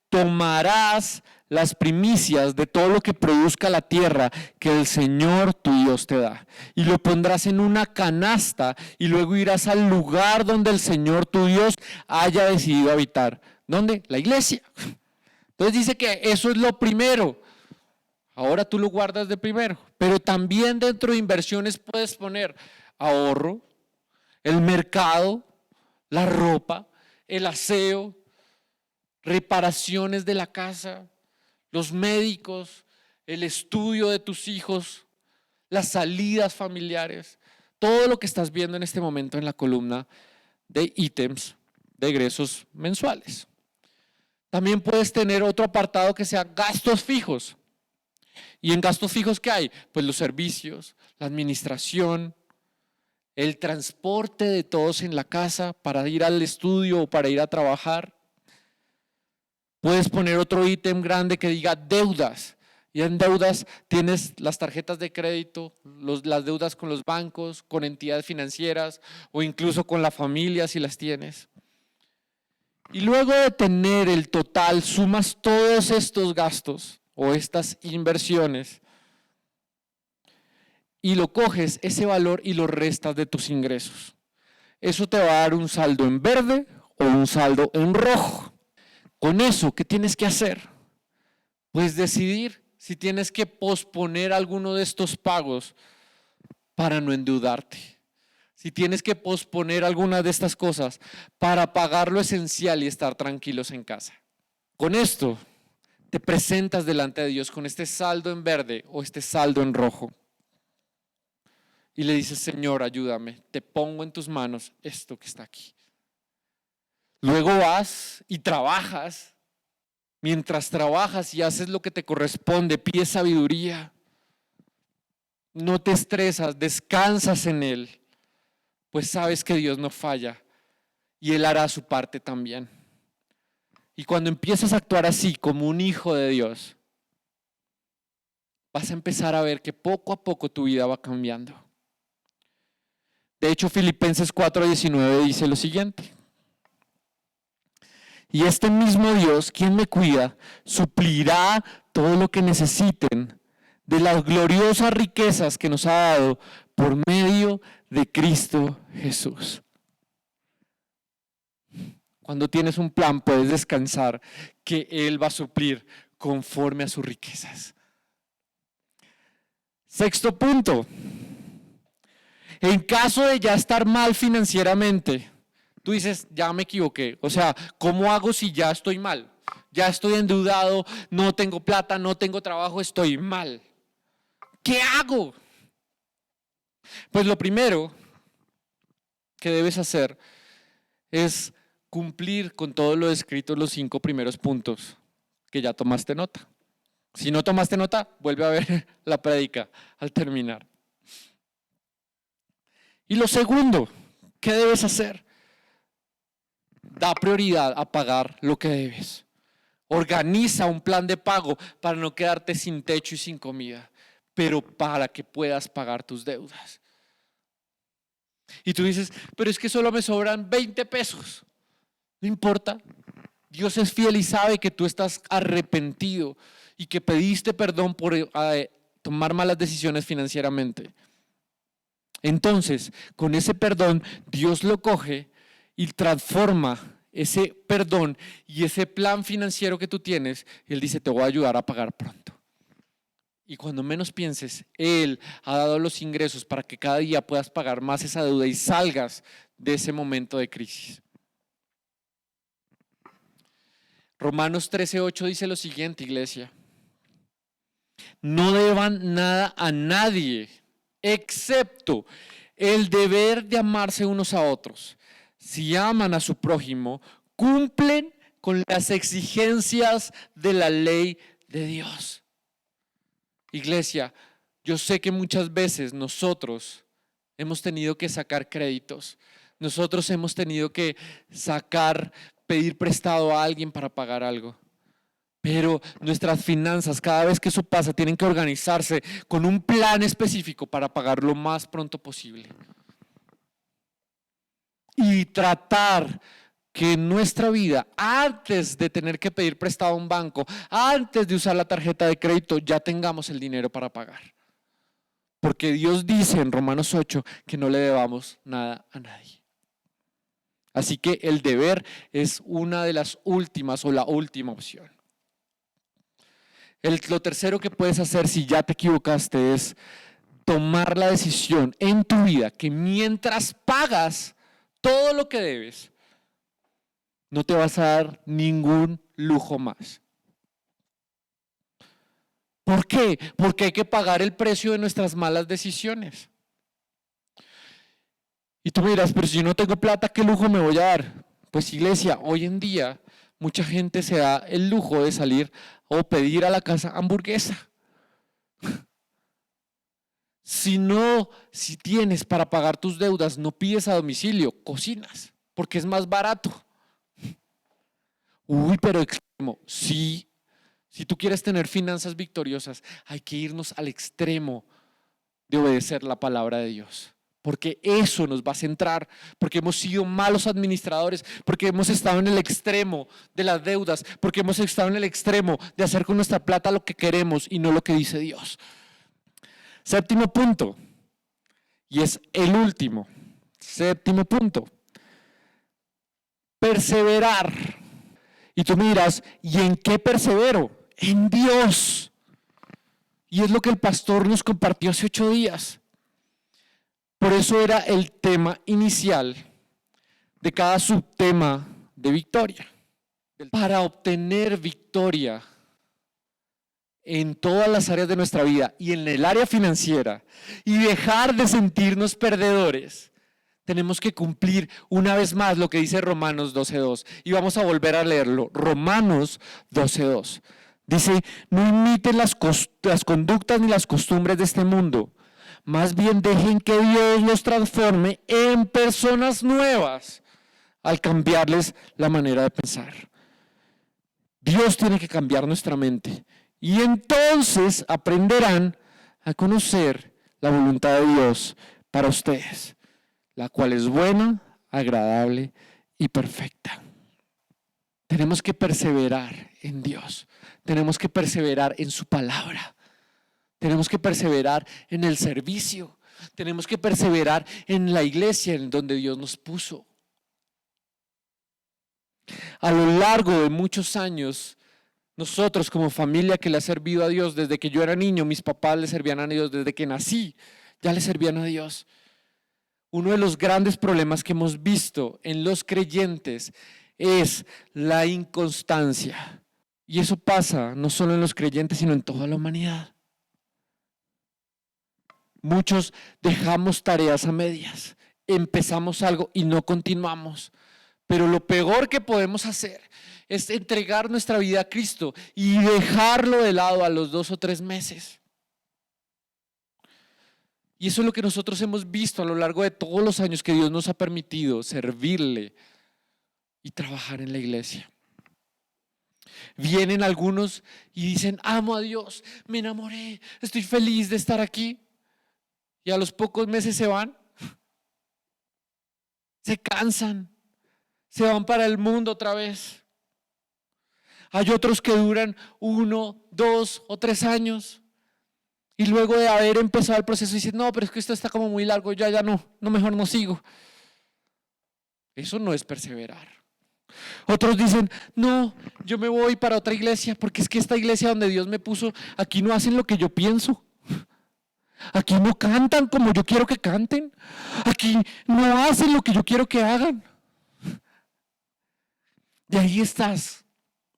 [SPEAKER 1] tomarás las primicias de todo lo que produzca la tierra que el Señor tu Dios te da y lo pondrás en una canasta y luego irás al lugar donde el Señor tu Dios haya decidido habitar. ¿Dónde? La iglesia. Entonces dice que eso es lo primero. Ahora tú lo guardas de primero, pero también dentro de inversiones puedes poner ahorro, el mercado, la ropa, el aseo, reparaciones de la casa, los médicos, el estudio de tus hijos, las salidas familiares. todo lo que estás viendo en este momento en la columna de ítems de egresos mensuales. También puedes tener otro apartado que sea gastos fijos. ¿Y en gastos fijos qué hay? Pues los servicios, la administración, el transporte de todos en la casa para ir al estudio o para ir a trabajar. Puedes poner otro ítem grande que diga deudas. Y en deudas tienes las tarjetas de crédito, las deudas con los bancos, con entidades financieras o incluso con la familia si las tienes. Y luego de tener el total, sumas todos estos gastos o estas inversiones y lo coges ese valor y lo restas de tus ingresos. Eso te va a dar un saldo en verde o un saldo en rojo. Con eso, ¿qué tienes que hacer? Pues decidir si tienes que posponer alguno de estos pagos para no endeudarte. Si tienes que posponer alguna de estas cosas para pagar lo esencial y estar tranquilos en casa. Con esto te presentas delante de Dios con este saldo en verde o este saldo en rojo. Y le dices, Señor, ayúdame, te pongo en tus manos esto que está aquí. Luego vas y trabajas. Mientras trabajas y haces lo que te corresponde, pides sabiduría. No te estresas, descansas en Él. Pues sabes que Dios no falla y Él hará su parte también. Y cuando empiezas a actuar así como un hijo de Dios, vas a empezar a ver que poco a poco tu vida va cambiando. De hecho, Filipenses 4:19 dice lo siguiente. Y este mismo Dios, quien me cuida, suplirá todo lo que necesiten de las gloriosas riquezas que nos ha dado por medio de Cristo Jesús. Cuando tienes un plan, puedes descansar que Él va a suplir conforme a sus riquezas. Sexto punto. En caso de ya estar mal financieramente, tú dices, ya me equivoqué. O sea, ¿cómo hago si ya estoy mal? Ya estoy endeudado, no tengo plata, no tengo trabajo, estoy mal. ¿Qué hago? Pues lo primero que debes hacer es cumplir con todo lo descrito en los 5 primeros puntos que ya tomaste nota. Si no tomaste nota, vuelve a ver la prédica al terminar. Y lo segundo, ¿qué debes hacer? Da prioridad a pagar lo que debes. Organiza un plan de pago para no quedarte sin techo y sin comida, pero para que puedas pagar tus deudas. Y tú dices, pero es que solo me sobran 20 pesos. No importa, Dios es fiel y sabe que tú estás arrepentido y que pediste perdón por tomar malas decisiones financieramente. Entonces, con ese perdón, Dios lo coge y transforma ese perdón y ese plan financiero que tú tienes. Y Él dice, te voy a ayudar a pagar pronto. Y cuando menos pienses, Él ha dado los ingresos para que cada día puedas pagar más esa deuda y salgas de ese momento de crisis. Romanos 13:8 dice lo siguiente, iglesia. No deban nada a nadie, excepto el deber de amarse unos a otros. Si aman a su prójimo, cumplen con las exigencias de la ley de Dios. Iglesia, yo sé que muchas veces nosotros hemos tenido que sacar créditos, nosotros hemos tenido que pedir prestado a alguien para pagar algo. Pero nuestras finanzas, cada vez que eso pasa, tienen que organizarse con un plan específico para pagar lo más pronto posible. Y tratar que en nuestra vida, antes de tener que pedir prestado a un banco, antes de usar la tarjeta de crédito, ya tengamos el dinero para pagar. Porque Dios dice en Romanos 8 que no le debamos nada a nadie. Así que el deber es una de las últimas o la última opción. Lo tercero que puedes hacer si ya te equivocaste es tomar la decisión en tu vida que mientras pagas todo lo que debes, no te vas a dar ningún lujo más. ¿Por qué? Porque hay que pagar el precio de nuestras malas decisiones. Y tú me dirás, pero si yo no tengo plata, ¿qué lujo me voy a dar? Pues iglesia, hoy en día mucha gente se da el lujo de salir o pedir a la casa hamburguesa. Si tienes para pagar tus deudas, no pides a domicilio, cocinas, porque es más barato. Uy, pero extremo, sí. Si tú quieres tener finanzas victoriosas, hay que irnos al extremo de obedecer la palabra de Dios. Porque eso nos va a centrar, porque hemos sido malos administradores, porque hemos estado en el extremo de las deudas, porque hemos estado en el extremo de hacer con nuestra plata lo que queremos y no lo que dice Dios. Séptimo punto, y es el último. Séptimo punto, perseverar. Y tú me dirás, ¿y en qué persevero? En Dios. Y es lo que el pastor nos compartió hace 8 días. Por eso era el tema inicial de cada subtema de victoria. Para obtener victoria en todas las áreas de nuestra vida y en el área financiera y dejar de sentirnos perdedores, tenemos que cumplir una vez más lo que dice Romanos 12:2. Y vamos a volver a leerlo. Romanos 12:2. Dice, no imiten las conductas ni las costumbres de este mundo. Más bien dejen que Dios los transforme en personas nuevas al cambiarles la manera de pensar. Dios tiene que cambiar nuestra mente. Y entonces aprenderán a conocer la voluntad de Dios para ustedes, la cual es buena, agradable y perfecta. Tenemos que perseverar en Dios. Tenemos que perseverar en su palabra. Tenemos que perseverar en el servicio. Tenemos que perseverar en la iglesia en donde Dios nos puso. A lo largo de muchos años, nosotros como familia que le ha servido a Dios, desde que yo era niño, mis papás le servían a Dios, desde que nací, ya le servían a Dios. Uno de los grandes problemas que hemos visto en los creyentes es la inconstancia. Y eso pasa no solo en los creyentes, sino en toda la humanidad. Muchos dejamos tareas a medias, empezamos algo y no continuamos. Pero lo peor que podemos hacer es entregar nuestra vida a Cristo y dejarlo de lado a los 2 o 3 meses. Y eso es lo que nosotros hemos visto a lo largo de todos los años que Dios nos ha permitido servirle y trabajar en la iglesia. Vienen algunos y dicen, amo a Dios, me enamoré, estoy feliz de estar aquí. Y a los pocos meses se van, se cansan, se van para el mundo otra vez. Hay otros que duran 1, 2 o 3 años y luego de haber empezado el proceso dicen, no, pero es que esto está como muy largo, ya no, mejor no sigo. Eso no es perseverar. Otros dicen, no, yo me voy para otra iglesia porque es que esta iglesia donde Dios me puso, aquí no hacen lo que yo pienso. Aquí no cantan como yo quiero que canten. Aquí no hacen lo que yo quiero que hagan. Y ahí estás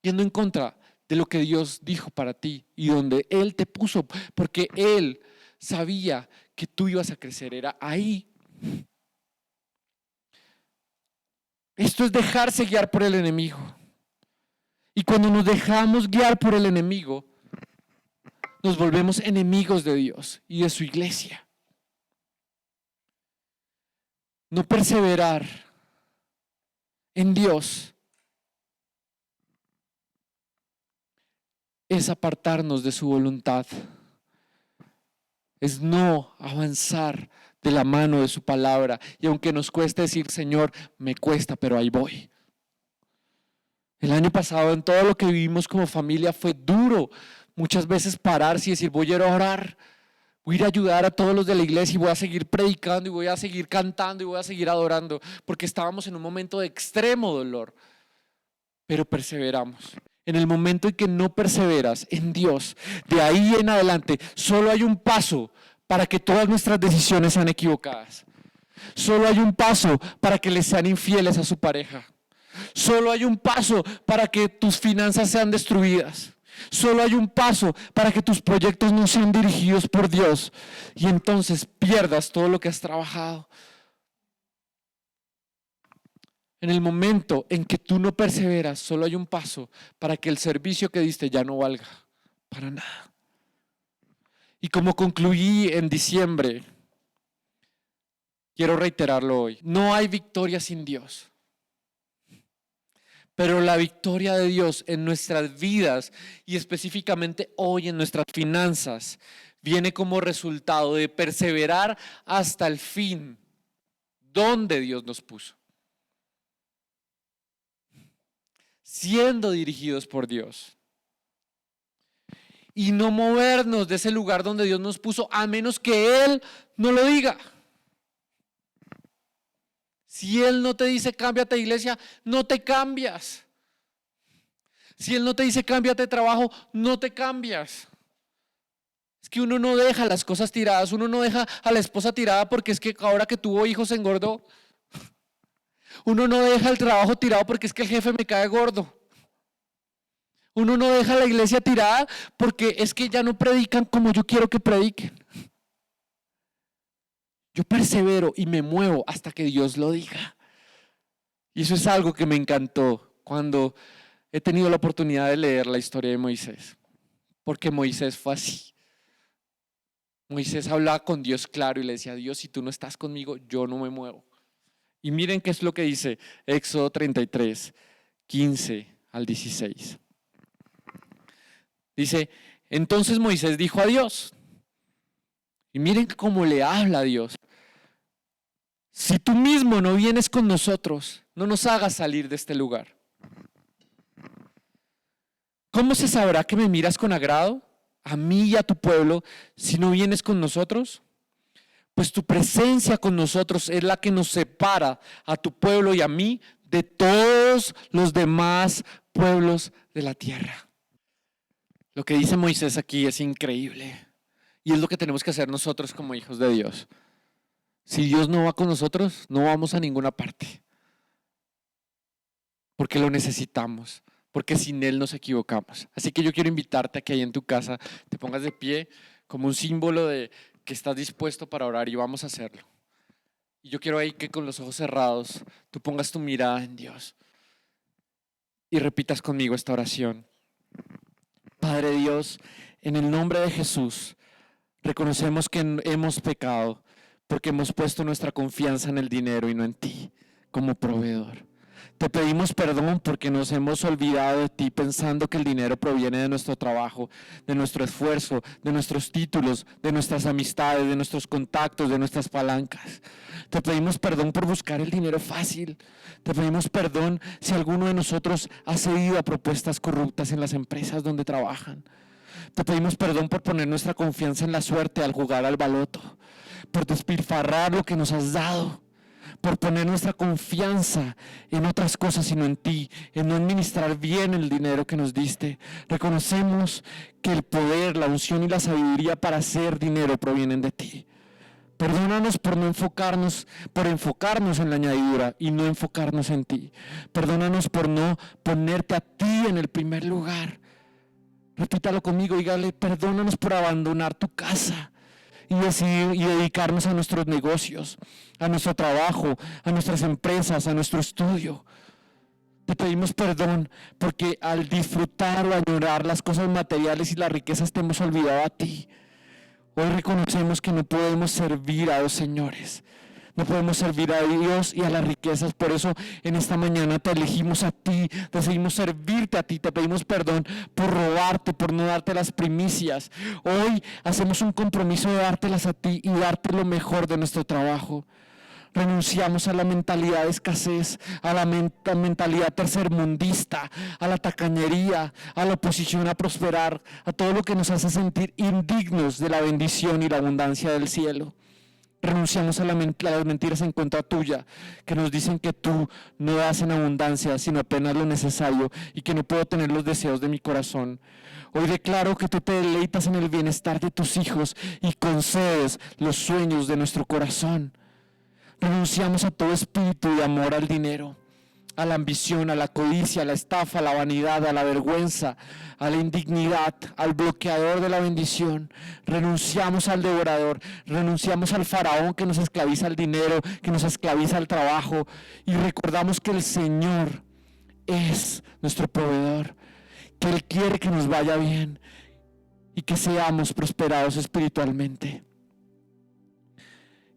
[SPEAKER 1] yendo en contra de lo que Dios dijo para ti y donde Él te puso, porque Él sabía que tú ibas a crecer, era ahí. Esto es dejarse guiar por el enemigo. Y cuando nos dejamos guiar por el enemigo, nos volvemos enemigos de Dios y de su iglesia. No perseverar en Dios es apartarnos de su voluntad. Es no avanzar de la mano de su palabra. Y aunque nos cueste decir, Señor, me cuesta, pero ahí voy. El año pasado en todo lo que vivimos como familia fue duro. Muchas veces pararse y decir, voy a ir a orar, voy a ir a ayudar a todos los de la iglesia y voy a seguir predicando y voy a seguir cantando y voy a seguir adorando, porque estábamos en un momento de extremo dolor, pero perseveramos. En el momento en que no perseveras en Dios, de ahí en adelante, solo hay un paso para que todas nuestras decisiones sean equivocadas. Solo hay un paso para que les sean infieles a su pareja. Solo hay un paso para que tus finanzas sean destruidas. Solo hay un paso para que tus proyectos no sean dirigidos por Dios y entonces pierdas todo lo que has trabajado. En el momento en que tú no perseveras, solo hay un paso para que el servicio que diste ya no valga para nada. Y como concluí en diciembre, quiero reiterarlo hoy. No hay victoria sin Dios. Pero la victoria de Dios en nuestras vidas y específicamente hoy en nuestras finanzas viene como resultado de perseverar hasta el fin donde Dios nos puso. Siendo dirigidos por Dios. Y no movernos de ese lugar donde Dios nos puso a menos que Él no lo diga. Si Él no te dice cámbiate de iglesia, no te cambias. Si Él no te dice cámbiate de trabajo, no te cambias. Es que uno no deja las cosas tiradas, uno no deja a la esposa tirada porque es que ahora que tuvo hijos se engordó. Uno no deja el trabajo tirado porque es que el jefe me cae gordo. Uno no deja la iglesia tirada porque es que ya no predican como yo quiero que prediquen. Yo persevero y me muevo hasta que Dios lo diga. Y eso es algo que me encantó cuando he tenido la oportunidad de leer la historia de Moisés. Porque Moisés fue así. Moisés hablaba con Dios claro y le decía, Dios, si tú no estás conmigo, yo no me muevo. Y miren qué es lo que dice Éxodo 33, 15 al 16. Dice, entonces Moisés dijo a Dios, y miren cómo le habla a Dios, si tú mismo no vienes con nosotros, no nos hagas salir de este lugar. ¿Cómo se sabrá que me miras con agrado a mí y a tu pueblo si no vienes con nosotros? Pues tu presencia con nosotros es la que nos separa a tu pueblo y a mí de todos los demás pueblos de la tierra. Lo que dice Moisés aquí es increíble y es lo que tenemos que hacer nosotros como hijos de Dios. Si Dios no va con nosotros, no vamos a ninguna parte. Porque lo necesitamos, porque sin Él nos equivocamos. Así que yo quiero invitarte a que ahí en tu casa te pongas de pie como un símbolo de que estás dispuesto para orar y vamos a hacerlo. Y yo quiero ahí que con los ojos cerrados tú pongas tu mirada en Dios y repitas conmigo esta oración. Padre Dios, en el nombre de Jesús, reconocemos que hemos pecado porque hemos puesto nuestra confianza en el dinero y no en ti como proveedor. Te pedimos perdón porque nos hemos olvidado de ti pensando que el dinero proviene de nuestro trabajo, de nuestro esfuerzo, de nuestros títulos, de nuestras amistades, de nuestros contactos, de nuestras palancas. Te pedimos perdón por buscar el dinero fácil. Te pedimos perdón si alguno de nosotros ha cedido a propuestas corruptas en las empresas donde trabajan. Te pedimos perdón por poner nuestra confianza en la suerte al jugar al baloto, por despilfarrar lo que nos has dado, por poner nuestra confianza en otras cosas sino en ti, en no administrar bien el dinero que nos diste. Reconocemos que el poder, la unción y la sabiduría para hacer dinero provienen de ti. Perdónanos por no enfocarnos, por enfocarnos en la añadidura y no enfocarnos en ti. Perdónanos por no ponerte a ti en el primer lugar. Repítalo conmigo, dígale, perdónanos por abandonar tu casa y decidir y dedicarnos a nuestros negocios, a nuestro trabajo, a nuestras empresas, a nuestro estudio. Te pedimos perdón porque al disfrutar o añorar las cosas materiales y las riquezas te hemos olvidado a ti. Hoy reconocemos que no podemos servir a dos señores. No podemos servir a Dios y a las riquezas. Por eso en esta mañana te elegimos a ti, decidimos servirte a ti. Te pedimos perdón por robarte, por no darte las primicias. Hoy hacemos un compromiso de dártelas a ti y darte lo mejor de nuestro trabajo. Renunciamos a la mentalidad de escasez, a la mentalidad tercermundista, a la tacañería, a la oposición a prosperar, a todo lo que nos hace sentir indignos de la bendición y la abundancia del cielo. Renunciamos a las mentiras en contra tuya, que nos dicen que tú no das en abundancia, sino apenas lo necesario y que no puedo tener los deseos de mi corazón. Hoy declaro que tú te deleitas en el bienestar de tus hijos y concedes los sueños de nuestro corazón. Renunciamos a todo espíritu de amor al dinero,
[SPEAKER 2] a la ambición, a la codicia, a la estafa, a la vanidad, a la vergüenza, a la indignidad, al bloqueador de la bendición. Renunciamos al devorador, renunciamos al faraón que nos esclaviza al dinero, que nos esclaviza al trabajo, y recordamos que el Señor es nuestro proveedor, que Él quiere que nos vaya bien y que seamos prosperados espiritualmente.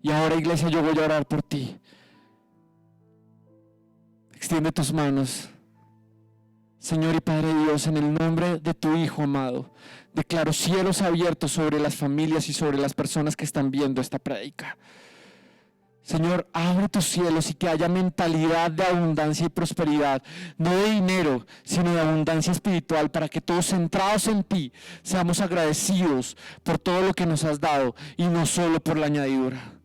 [SPEAKER 2] Y ahora, iglesia, yo voy a orar por ti. Extiende tus manos. Señor y Padre Dios, en el nombre de tu Hijo amado, declaro cielos abiertos sobre las familias y sobre las personas que están viendo esta prédica. Señor, abre tus cielos y que haya mentalidad de abundancia y prosperidad, no de dinero, sino de abundancia espiritual, para que todos centrados en ti seamos agradecidos por todo lo que nos has dado y no solo por la añadidura.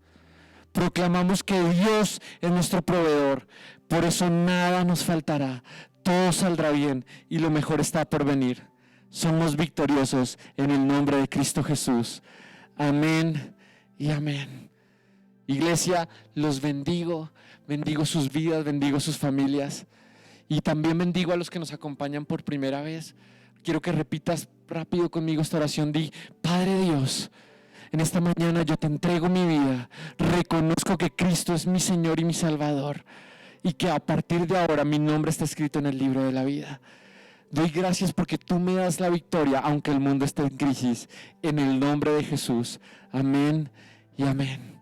[SPEAKER 2] Proclamamos que Dios es nuestro proveedor, por eso nada nos faltará, todo saldrá bien y lo mejor está por venir. Somos victoriosos en el nombre de Cristo Jesús. Amén y amén. Iglesia, los bendigo, bendigo sus vidas, bendigo sus familias y también bendigo a los que nos acompañan por primera vez. Quiero que repitas rápido conmigo esta oración. Di: Padre Dios, en esta mañana yo te entrego mi vida, reconozco que Cristo es mi Señor y mi Salvador y que a partir de ahora mi nombre está escrito en el libro de la vida. Doy gracias porque tú me das la victoria aunque el mundo esté en crisis, en el nombre de Jesús. Amén y amén.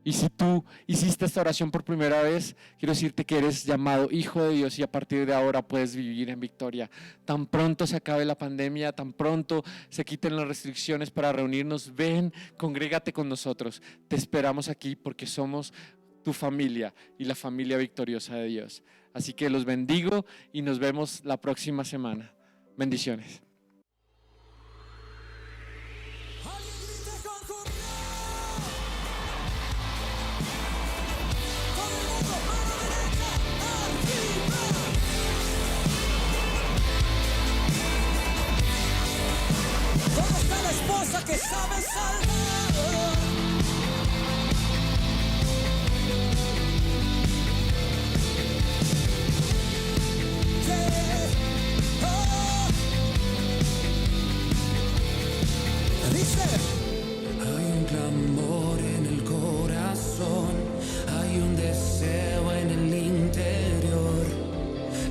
[SPEAKER 2] Y si tú hiciste esta oración por primera vez, quiero decirte que eres llamado hijo de Dios y a partir de ahora puedes vivir en victoria. Tan pronto se acabe la pandemia, tan pronto se quiten las restricciones para reunirnos, ven, congrégate con nosotros. Te esperamos aquí porque somos tu familia y la familia victoriosa de Dios. Así que los bendigo y nos vemos la próxima semana. Bendiciones.
[SPEAKER 3] ¿Dónde está la esposa que sabe salvar? Dice: hay un clamor en el corazón, hay un deseo en el interior,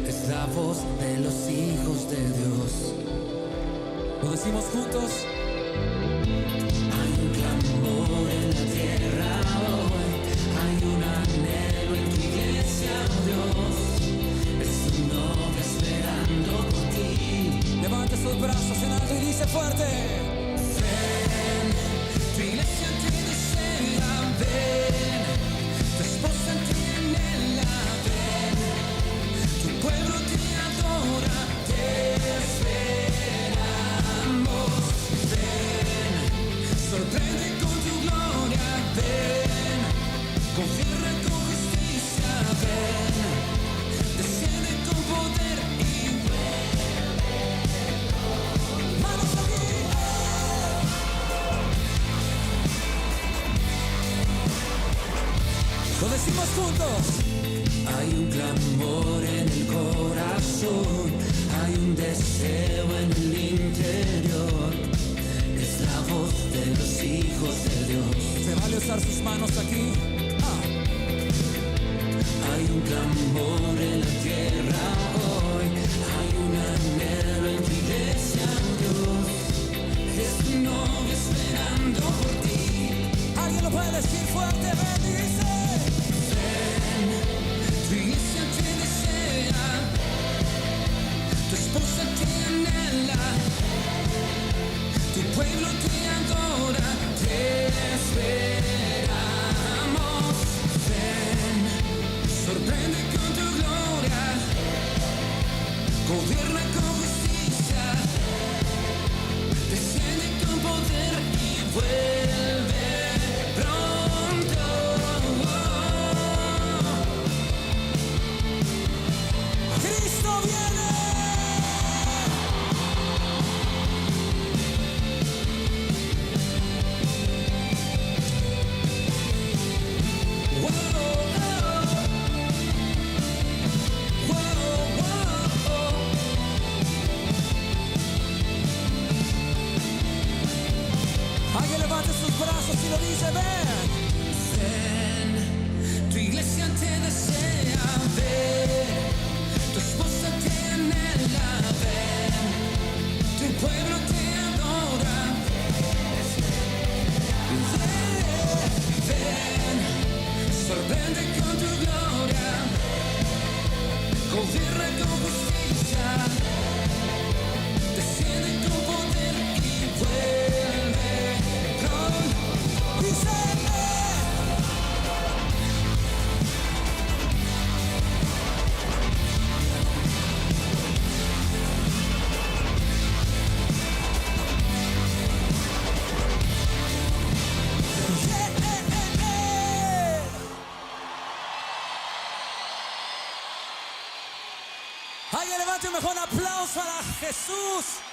[SPEAKER 3] es la voz de los hijos de Dios. ¿Lo decimos juntos? Hay un clamor en la tierra hoy, hay un anhelo en tu iglesia, Dios. Es tu novia esperando por ti. Levanta sus brazos en alto y dice fuerte: ven, tu iglesia te desea, ven, tu esposa te anhela, ven, tu pueblo te adora, te espera. Sorprende con tu gloria, ven, confirma con justicia, ven, desciende con poder y vuelve. Manos arriba. Lo decimos juntos. Hay un clamor en el corazón, hay un deseo en el interior, es la voz de los hijos de Dios. Se vale usar sus manos aquí. Hay un clamor en la tierra hoy, hay un anhelo en tu iglesia, Dios. Es tu novia esperando por ti. Alguien lo puede decir fuerte, bendice. Ven, tu iglesia te desea, tu esposa te anhela, tu pueblo te adora, te esperamos. Ven, sorprende con tu gloria, gobierna con justicia, desciende con poder y vuelve pronto. Cristo viene. Date un mejor aplauso a Jesús.